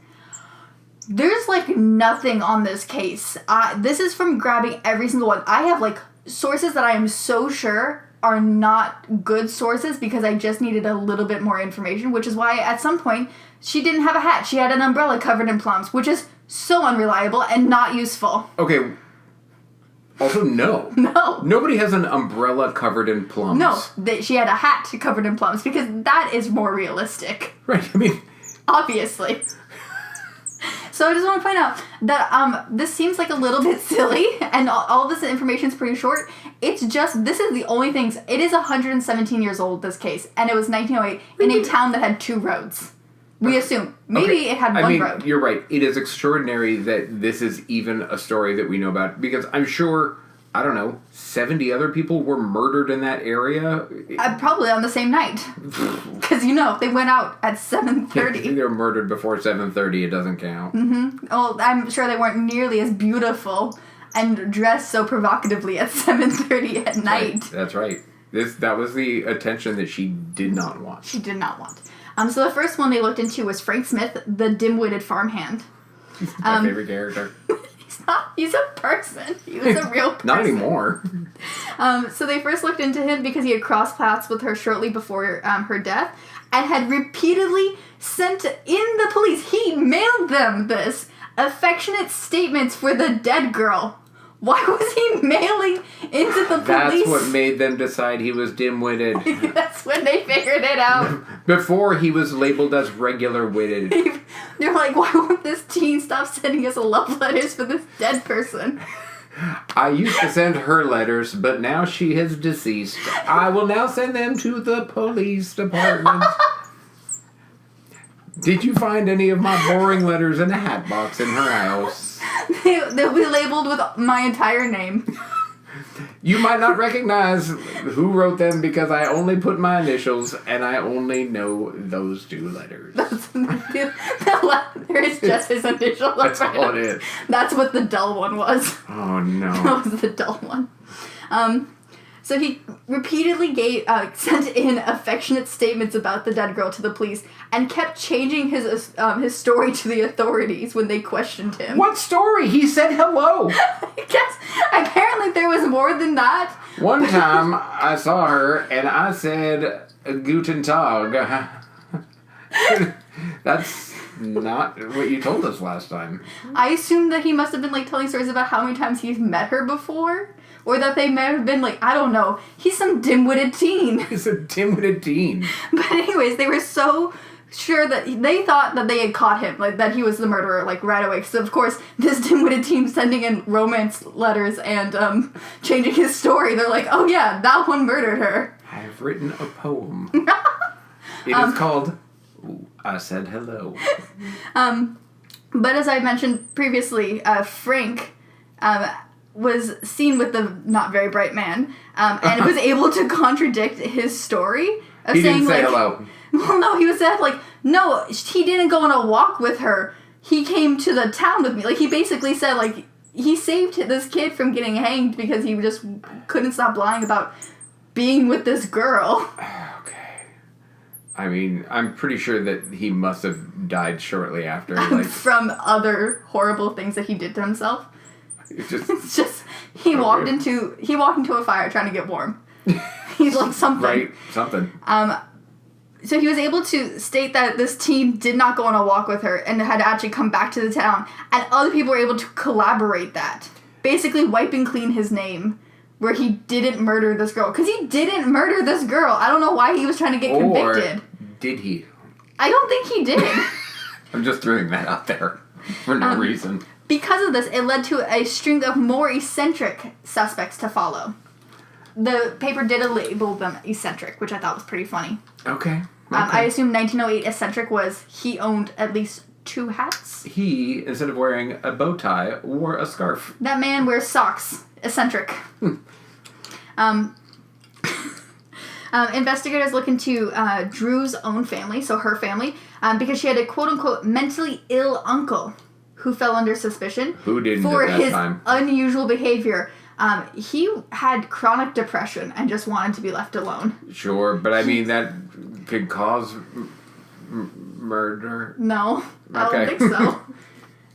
There's, like, nothing on this case. This is from grabbing every single one. I have, like, sources that I am so sure are not good sources because I just needed a little bit more information, which is why at some point she didn't have a hat. She had an umbrella covered in plums, which is so unreliable and not useful. Okay. Also, no. No. Nobody has an umbrella covered in plums. No, she had a hat covered in plums because that is more realistic. Right, I mean... Obviously. So I just want to point out that this seems like a little bit silly, and all this information is pretty short. It's just, this is the only things. It is 117 years old, this case, and it was 1908 in a town that had 2 roads. We assume. Maybe it had one road. You're right. It is extraordinary that this is even a story that we know about, because I'm sure, I don't know, 70 other people were murdered in that area? Probably on the same night. Because, they went out at 7:30. If they were murdered before 7:30, it doesn't count. Mm-hmm. Well, I'm sure they weren't nearly as beautiful and dressed so provocatively at 7:30 at night. Right. That's right. That was the attention that she did not want. She did not want. So the first one they looked into was Frank Smith, the dim-witted farmhand. My favorite character. He's a person. He was a real person. Not anymore. So they first looked into him because he had crossed paths with her shortly before her death and had repeatedly sent in the police. He mailed them this. Affectionate statements for the dead girl. Why was he mailing into the police? That's what made them decide he was dim-witted. That's when they figured it out. Before he was labeled as regular-witted. They're like, why won't this teen stop sending us love letters for this dead person? I used to send her letters, but now she is deceased. I will now send them to the police department. Did you find any of my boring letters in a hat box in her house? They'll be labeled with my entire name. You might not recognize who wrote them because I only put my initials and I only know those 2 letters. The letter is just his initials. That's all it is. That's what the dull one was. Oh no. That was the dull one. So he repeatedly sent in affectionate statements about the dead girl to the police and kept changing his story to the authorities when they questioned him. What story? He said hello. I guess apparently there was more than that. One time I saw her and I said Guten Tag. That's not what you told us last time. I assumed that he must have been telling stories about how many times he's met her before. Or that they may have been I don't know, he's some dim-witted teen. He's a dim-witted teen. But anyways, they were so sure that they thought that they had caught him, that he was the murderer, right away. So, of course, this dim-witted teen sending in romance letters and changing his story, they're like, oh yeah, that one murdered her. I've written a poem. It is called I Said Hello. But as I mentioned previously, Frank... was seen with the not very bright man, and was able to contradict his story of he saying didn't say hello. Well, no, he was said no, he didn't go on a walk with her. He came to the town with me. He basically said he saved this kid from getting hanged because he just couldn't stop lying about being with this girl. Okay. I mean, I'm pretty sure that he must have died shortly after. From other horrible things that he did to himself. It's just he walked into a fire trying to get warm. He's something. Right, something. So he was able to state that this teen did not go on a walk with her and had actually come back to the town, and other people were able to collaborate that, basically wiping clean his name, where he didn't murder this girl, because he didn't murder this girl. I don't know why he was trying to get convicted. Or did he? I don't think he did. I'm just throwing that out there for no reason. Because of this, it led to a string of more eccentric suspects to follow. the paper did label them eccentric, which I thought was pretty funny. Okay. I assume 1908 eccentric was he owned at least 2 hats. He, instead of wearing a bow tie, wore a scarf. That man wears socks. Eccentric. Investigators look into Drew's own family, so her family, because she had a quote-unquote mentally ill uncle who fell under suspicion. Who didn't for at that his time? unusual behavior. He had chronic depression and just wanted to be left alone. Sure, but I mean, that could cause murder. No, I don't think so.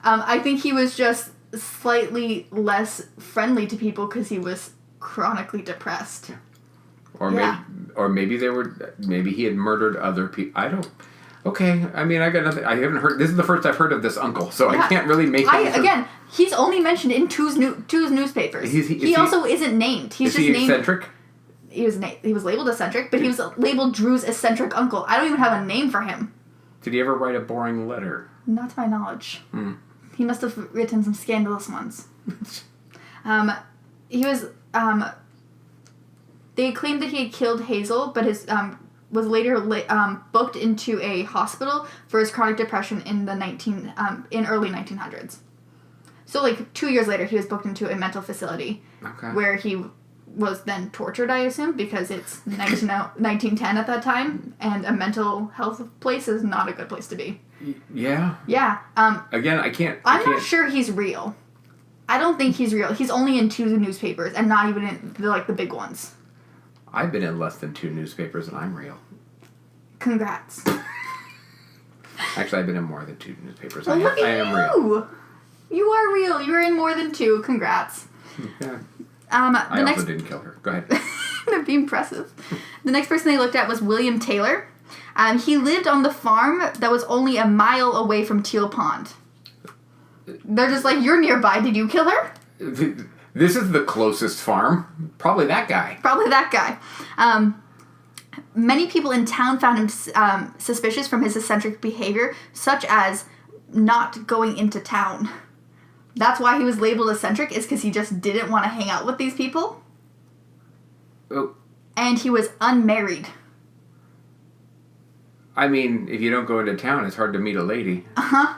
I think he was just slightly less friendly to people because he was chronically depressed. Or maybe maybe he had murdered other people. I don't. Okay, I mean, I got nothing. I haven't heard. This is the first I've heard of this uncle, so I can't really make. Again, he's only mentioned in two's newspapers. He also isn't named. He's just named. Eccentric? He was labeled eccentric, but he was labeled Drew's eccentric uncle. I don't even have a name for him. Did he ever write a boring letter? Not to my knowledge. He must have written some scandalous ones. He was. They claimed that he had killed Hazel, but his was later booked into a hospital for his chronic depression in the early 1900s. So, like, 2 years later, he was booked into a mental facility where he was then tortured, I assume, because it's 1910 at that time, and a mental health place is not a good place to be. Yeah? Yeah. Again, I'm not sure he's real. I don't think he's real. He's only in 2 newspapers, and not even in, the big ones. I've been in less than 2 newspapers, and I'm real. Congrats. Actually, I've been in more than 2 newspapers. Well, I am real. You are real. You're in more than 2. Congrats. Yeah. I also didn't kill her. Go ahead. That'd be impressive. The next person they looked at was William Taylor. He lived on the farm that was only a mile away from Teal Pond. They're just like, you're nearby. Did you kill her? This is the closest farm. Probably that guy. Many people in town found him suspicious from his eccentric behavior, such as not going into town. That's why he was labeled eccentric, is because he just didn't want to hang out with these people. Oh. And he was unmarried. I mean, if you don't go into town, it's hard to meet a lady. Uh-huh.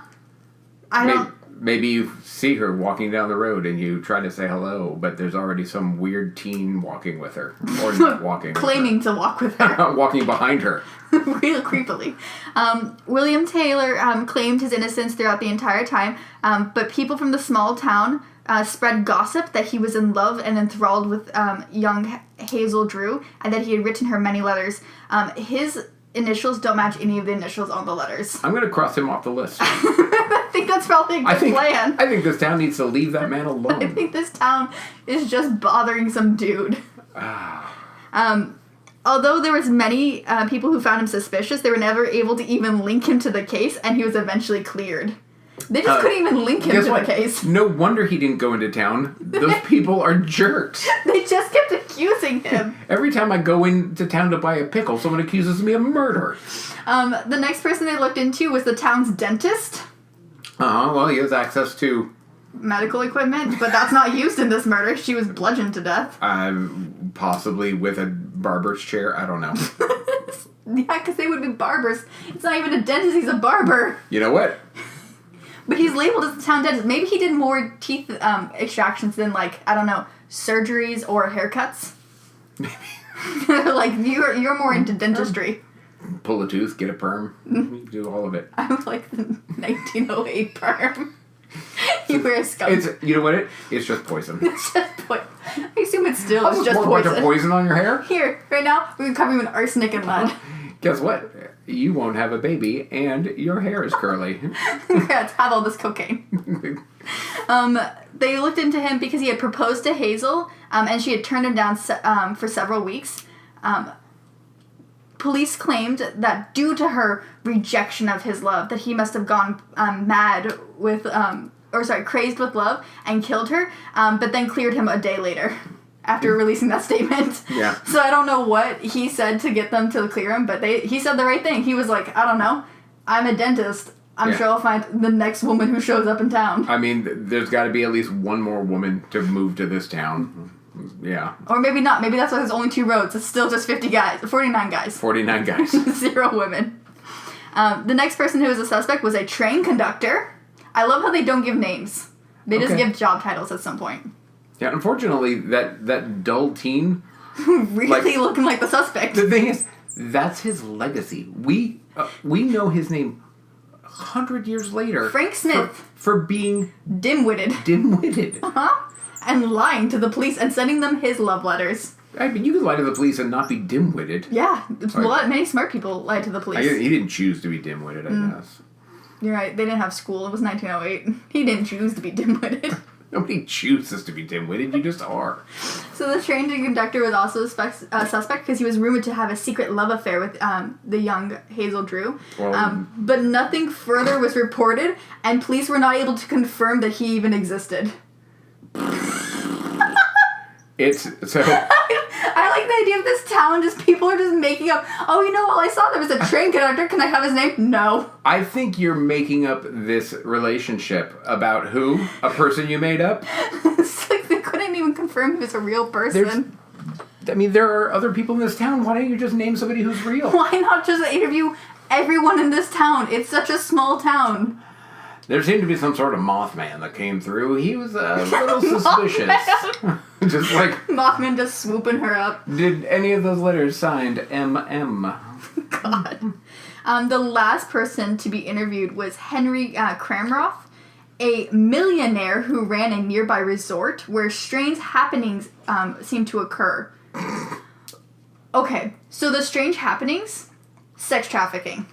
Maybe you see her walking down the road and you try to say hello, but there's already some weird teen walking with her. Or not walking Claiming to walk with her. Walking behind her. Real creepily. William Taylor claimed his innocence throughout the entire time, but people from the small town spread gossip that he was in love and enthralled with young Hazel Drew, and that he had written her many letters. His initials don't match any of the initials on the letters. I'm going to cross him off the list. I think that's probably a good plan. I think this town needs to leave that man alone. I think this town is just bothering some dude. Although there was many people who found him suspicious, they were never able to even link him to the case, and he was eventually cleared. They just couldn't even link him to the case. No wonder he didn't go into town. Those people are jerks. They just kept accusing him. Every time I go into town to buy a pickle, someone accuses me of murder. The next person they looked into was the town's dentist. Well, he has access to medical equipment, but that's not used in this murder. She was bludgeoned to death. Possibly with a barber's chair. I don't know. Yeah, because they would be barbers. It's not even a dentist, he's a barber. You know what? But he's labeled as the town dentist. Maybe he did more teeth extractions than, like, I don't know, surgeries or haircuts. Like, you're more into dentistry. Pull a tooth, get a perm. You do all of it. I would like the 1908 perm. You wear a skunk. You know what it's just poison. It's just poison. I assume it's still it's just poison. Bunch of poison on your hair? Here, right now, we can cover you in arsenic and lead. Guess what? You won't have a baby, and your hair is curly. Let's have all this cocaine. They looked into him because he had proposed to Hazel, and she had turned him down for several weeks. Police claimed that due to her rejection of his love, that he must have gone crazed with love and killed her, but then cleared him a day later after releasing that statement. Yeah. So I don't know what he said to get them to clear him, but he said the right thing. He was like, I don't know, I'm a dentist. I'm sure I'll find the next woman who shows up in town. I mean, there's got to be at least one more woman to move to this town. Yeah. Or maybe not. Maybe that's why there's only 2 roads. It's still just 49 guys. 49 guys. 0 women. The next person who was a suspect was a train conductor. I love how they don't give names. They just give job titles at some point. Yeah, unfortunately, that dull teen... really looking like the suspect. The thing is, that's his legacy. We know his name 100 years later. Frank Smith. For being... Dim-witted. Uh-huh. And lying to the police and sending them his love letters. I mean, you could lie to the police and not be dim-witted. Yeah. Many smart people lied to the police. He didn't choose to be dim-witted, I guess. You're right. They didn't have school. It was 1908. He didn't choose to be dim-witted. Nobody chooses to be dim-witted. You just are. So the train conductor was also a suspect because he was rumored to have a secret love affair with the young Hazel Drew. Well, but nothing further was reported, and police were not able to confirm that he even existed. It's so. I like the idea of this town. Just people are just making up. Oh, you know what? I saw there was a train conductor. Can I have his name? No. I think you're making up this relationship about who? A person you made up? It's like they couldn't even confirm he was a real person. There are other people in this town. Why don't you just name somebody who's real? Why not just interview everyone in this town? It's such a small town. There seemed to be some sort of Mothman that came through. He was a little suspicious. Just like... Mothman just swooping her up. Did any of those letters signed M.M.? God. The last person to be interviewed was Henry Cramroth, a millionaire who ran a nearby resort where strange happenings seemed to occur. Okay, so the strange happenings? Sex trafficking.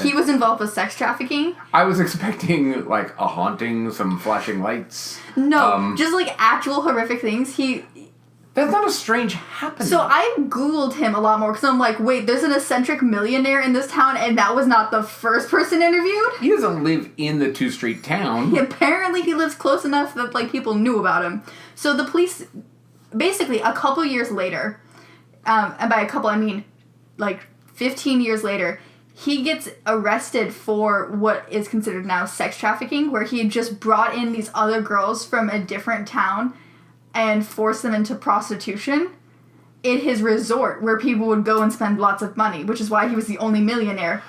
He was involved with sex trafficking. I was expecting, like, a haunting, some flashing lights. No, just, like, actual horrific things. That's not a strange happening. So I Googled him a lot more, because I'm like, wait, there's an eccentric millionaire in this town, and that was not the first person interviewed? He doesn't live in the two-street town. Apparently he lives close enough that, like, people knew about him. So the police, basically, a couple years later, and by a couple, I mean, like, 15 years later, he gets arrested for what is considered now sex trafficking, where he had just brought in these other girls from a different town and forced them into prostitution in his resort, where people would go and spend lots of money, which is why he was the only millionaire.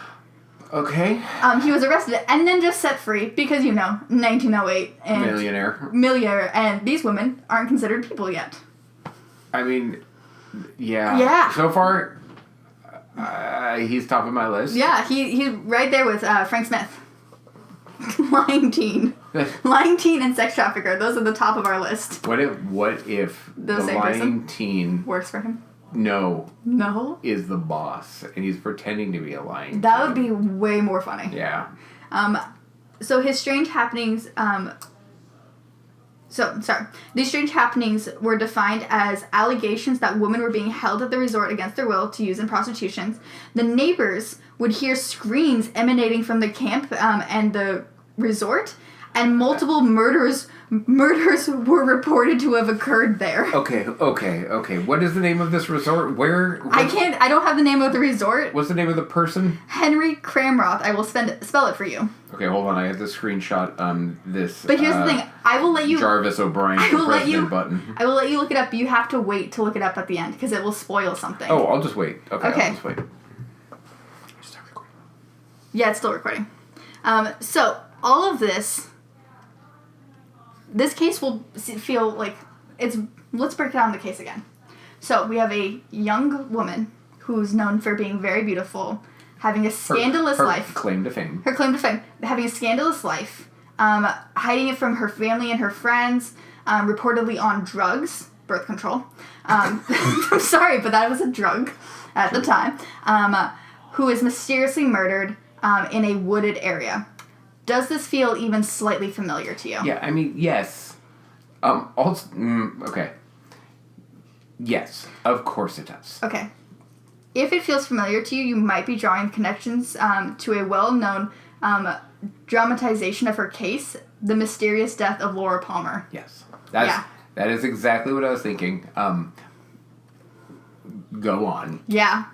Okay. He was arrested and then just set free because, 1908. And millionaire, and these women aren't considered people yet. I mean, yeah. Yeah. So far... he's top of my list. Yeah, he's right there with Frank Smith. Lying teen. Lying teen and sex trafficker. Those are the top of our list. What if the lying teen... works for him? No. Is the boss, and he's pretending to be a lying teen. That would be way more funny. Yeah. So his strange happenings... These strange happenings were defined as allegations that women were being held at the resort against their will to use in prostitution. The neighbors would hear screams emanating from the camp and the resort, and multiple murders were reported to have occurred there. Okay. What is the name of this resort? I don't have the name of the resort. What's the name of the person? Henry Cramroth. I will spell it for you. Okay, hold on. I have the screenshot this. But here's the thing. I will let you... Jarvis O'Brien for president button. I will let you look it up, but you have to wait to look it up at the end, because it will spoil something. Oh, I'll just wait. Okay. I'll just wait. Start recording. Yeah, it's still recording. So, all of this case will feel like it's... Let's break down the case again. So, we have a young woman who's known for being very beautiful, having a scandalous life. Her claim to fame. Having a scandalous life, hiding it from her family and her friends, reportedly on drugs, birth control. I'm sorry, but that was a drug at the time. Who is mysteriously murdered in a wooded area. Does this feel even slightly familiar to you? Yeah, I mean, yes. Okay. Yes, of course it does. Okay. If it feels familiar to you, you might be drawing connections to a well-known dramatization of her case, The Mysterious Death of Laura Palmer. Yes. That is exactly what I was thinking. Go on. Yeah.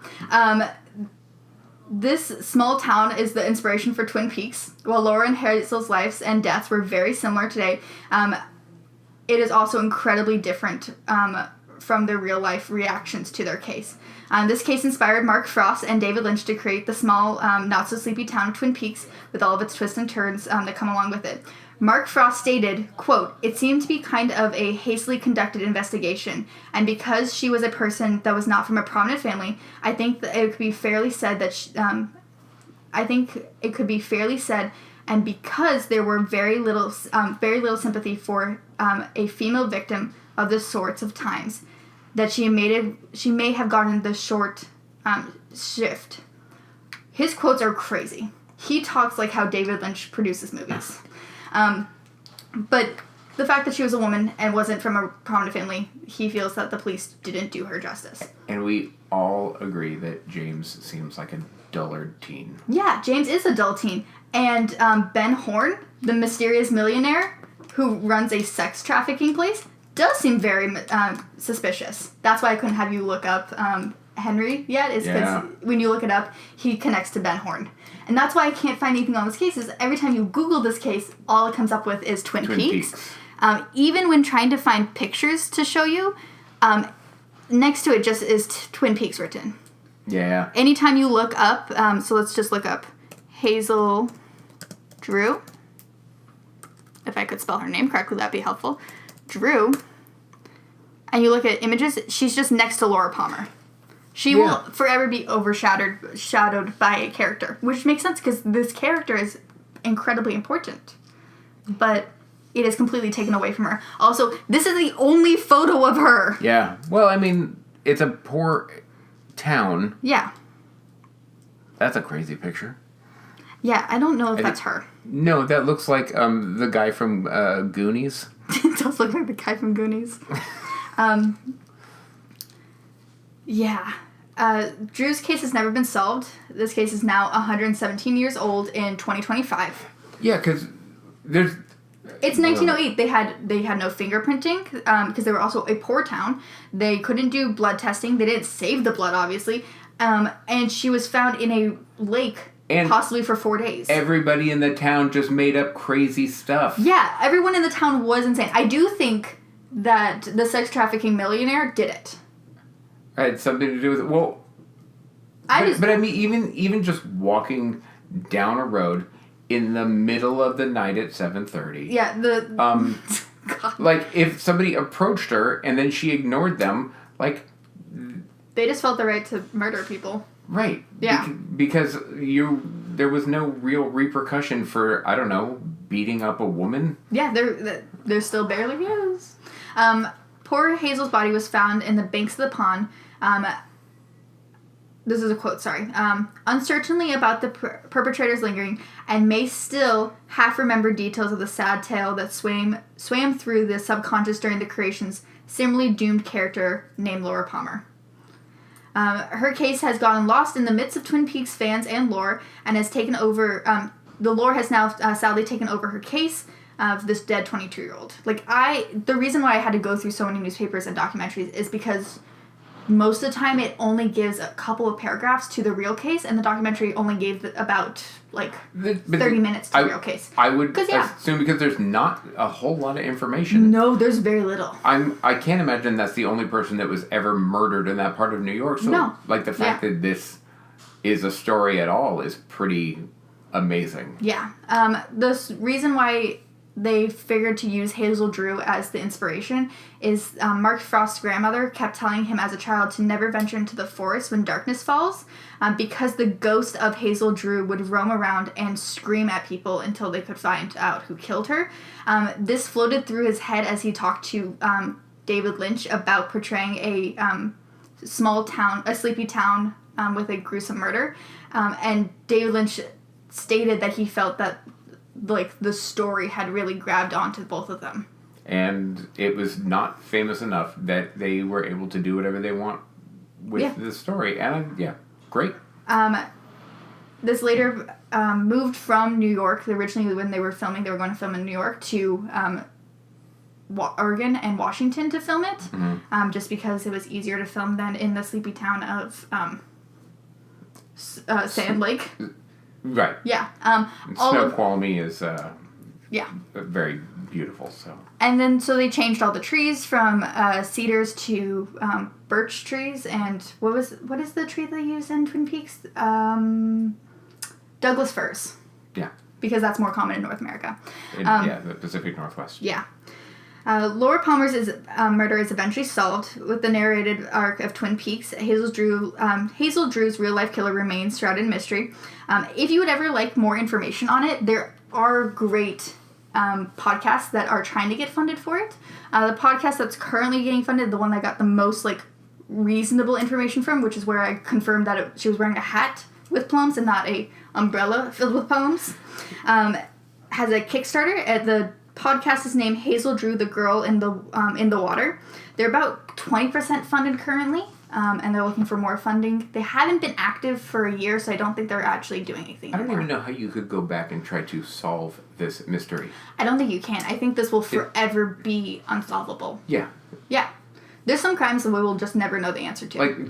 This small town is the inspiration for Twin Peaks. While Laura and Hazel's lives and deaths were very similar today, it is also incredibly different from their real-life reactions to their case. This case inspired Mark Frost and David Lynch to create the small, not-so-sleepy town of Twin Peaks with all of its twists and turns that come along with it. Mark Frost stated, quote, "It seemed to be kind of a hastily conducted investigation, and because she was a person that was not from a prominent family, I think that it could be fairly said that and because there were very little sympathy for a female victim of the sorts of times, that she may have gotten the short shift." His quotes are crazy. He talks like how David Lynch produces movies. But the fact that she was a woman and wasn't from a prominent family, he feels that the police didn't do her justice. And we all agree that James seems like a dullard teen. Yeah, James is a dull teen. And Ben Horn, the mysterious millionaire who runs a sex trafficking place, does seem very suspicious. That's why I couldn't have you look up Henry yet, is because when you look it up, he connects to Ben Horn. And that's why I can't find anything on this case, is every time you Google this case, all it comes up with is Twin Peaks. Even when trying to find pictures to show you, next to it just is Twin Peaks written. Yeah. Anytime you look up, so let's just look up Hazel Drew. If I could spell her name correctly, that'd be helpful. Drew. And you look at images, she's just next to Laura Palmer. She will forever be shadowed by a character, which makes sense because this character is incredibly important. But it is completely taken away from her. Also, this is the only photo of her. Yeah. Well, I mean, it's a poor town. Yeah. That's a crazy picture. Yeah, I don't know if that's her. No, that looks like the guy from Goonies. It does look like the guy from Goonies. Yeah. Drew's case has never been solved. This case is now 117 years old in 2025. Yeah, because there's... It's 1908. They had no fingerprinting because they were also a poor town. They couldn't do blood testing. They didn't save the blood, obviously. And she was found in a lake, and possibly for 4 days. Everybody in the town just made up crazy stuff. Yeah, everyone in the town was insane. I do think that the sex trafficking millionaire did it. Had something to do with it. Well, but I mean, even just walking down a road in the middle of the night at 7:30. Yeah, like if somebody approached her and then she ignored them, like they just felt the right to murder people. Right. Yeah. Because there was no real repercussion for, I don't know, beating up a woman. Yeah, there still barely is. Poor Hazel's body was found in the banks of the pond. This is a quote, sorry. Uncertainly about the perpetrators lingering, and may still half remember details of the sad tale that swam through the subconscious during the creation's similarly doomed character named Laura Palmer. Her case has gotten lost in the midst of Twin Peaks fans and lore, and has taken over. The lore has now sadly taken over her case of this dead 22-year-old. The reason why I had to go through so many newspapers and documentaries is because most of the time it only gives a couple of paragraphs to the real case, and the documentary only gave about 30 minutes to the real case. I would assume because there's not a whole lot of information. No, there's very little. I can't imagine that's the only person that was ever murdered in that part of New York. So the fact that this is a story at all is pretty amazing. Yeah. The reason why they figured to use Hazel Drew as the inspiration is Mark Frost's grandmother kept telling him as a child to never venture into the forest when darkness falls, because the ghost of Hazel Drew would roam around and scream at people until they could find out who killed her. This floated through his head as he talked to David Lynch about portraying a small town, a sleepy town with a gruesome murder. And David Lynch stated that he felt that the story had really grabbed onto both of them. And it was not famous enough that they were able to do whatever they want with the story. And great. This later moved from New York. Originally, when they were filming, they were going to film in New York to Oregon and Washington to film it, just because it was easier to film than in the sleepy town of Sand Lake. Right. Yeah. Snoqualmie is very beautiful. So. And then so they changed all the trees from cedars to birch trees, and what is the tree they use in Twin Peaks? Douglas firs. Yeah. Because that's more common in North America. The Pacific Northwest. Yeah. Laura Palmer's murder is eventually solved with the narrated arc of Twin Peaks. Hazel Drew's real-life killer remains shrouded in mystery. If you would ever like more information on it, there are great podcasts that are trying to get funded for it. The podcast that's currently getting funded, the one that got the most reasonable information from, which is where I confirmed that she was wearing a hat with plums and not a umbrella filled with plums, has a Kickstarter. The podcast is named Hazel Drew, the Girl in the Water. They're about 20% funded currently, and they're looking for more funding. They haven't been active for a year, so I don't think they're actually doing anything I don't anymore. even know how you could go back and try to solve this mystery. I don't think you can. I think this will forever be unsolvable. Yeah. Yeah. There's some crimes that we will just never know the answer to.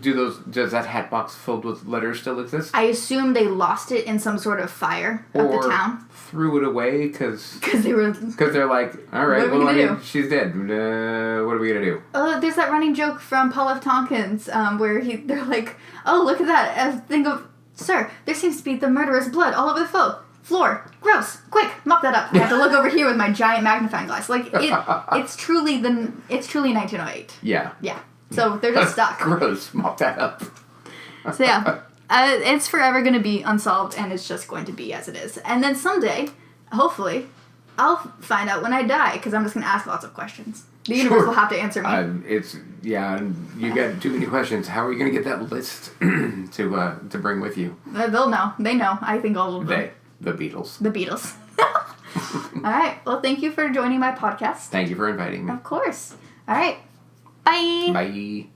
Does that hat box filled with letters still exist? I assume they lost it in some sort of fire of the town. Threw it away because they're like, all right, what are we gonna do? She's dead. What are we gonna do? There's that running joke from Paul F. Tompkins where they're like, oh, look at that. Think of, sir, there seems to be the murderer's blood all over the floor. Gross. Quick, mop that up. I have to look over here with my giant magnifying glass. It's truly 1908. Yeah. Yeah. So they're just stuck. Gross. Mop that up. So yeah, it's forever going to be unsolved, and it's just going to be as it is. And then someday, hopefully, I'll find out when I die, because I'm just going to ask lots of questions. The universe will have to answer me. You got too many questions. How are you going to get that list to bring with you? They'll know. They know. I think all of them. The Beatles. The Beatles. All right. Well, thank you for joining my podcast. Thank you for inviting me. Of course. All right. Bye. Bye.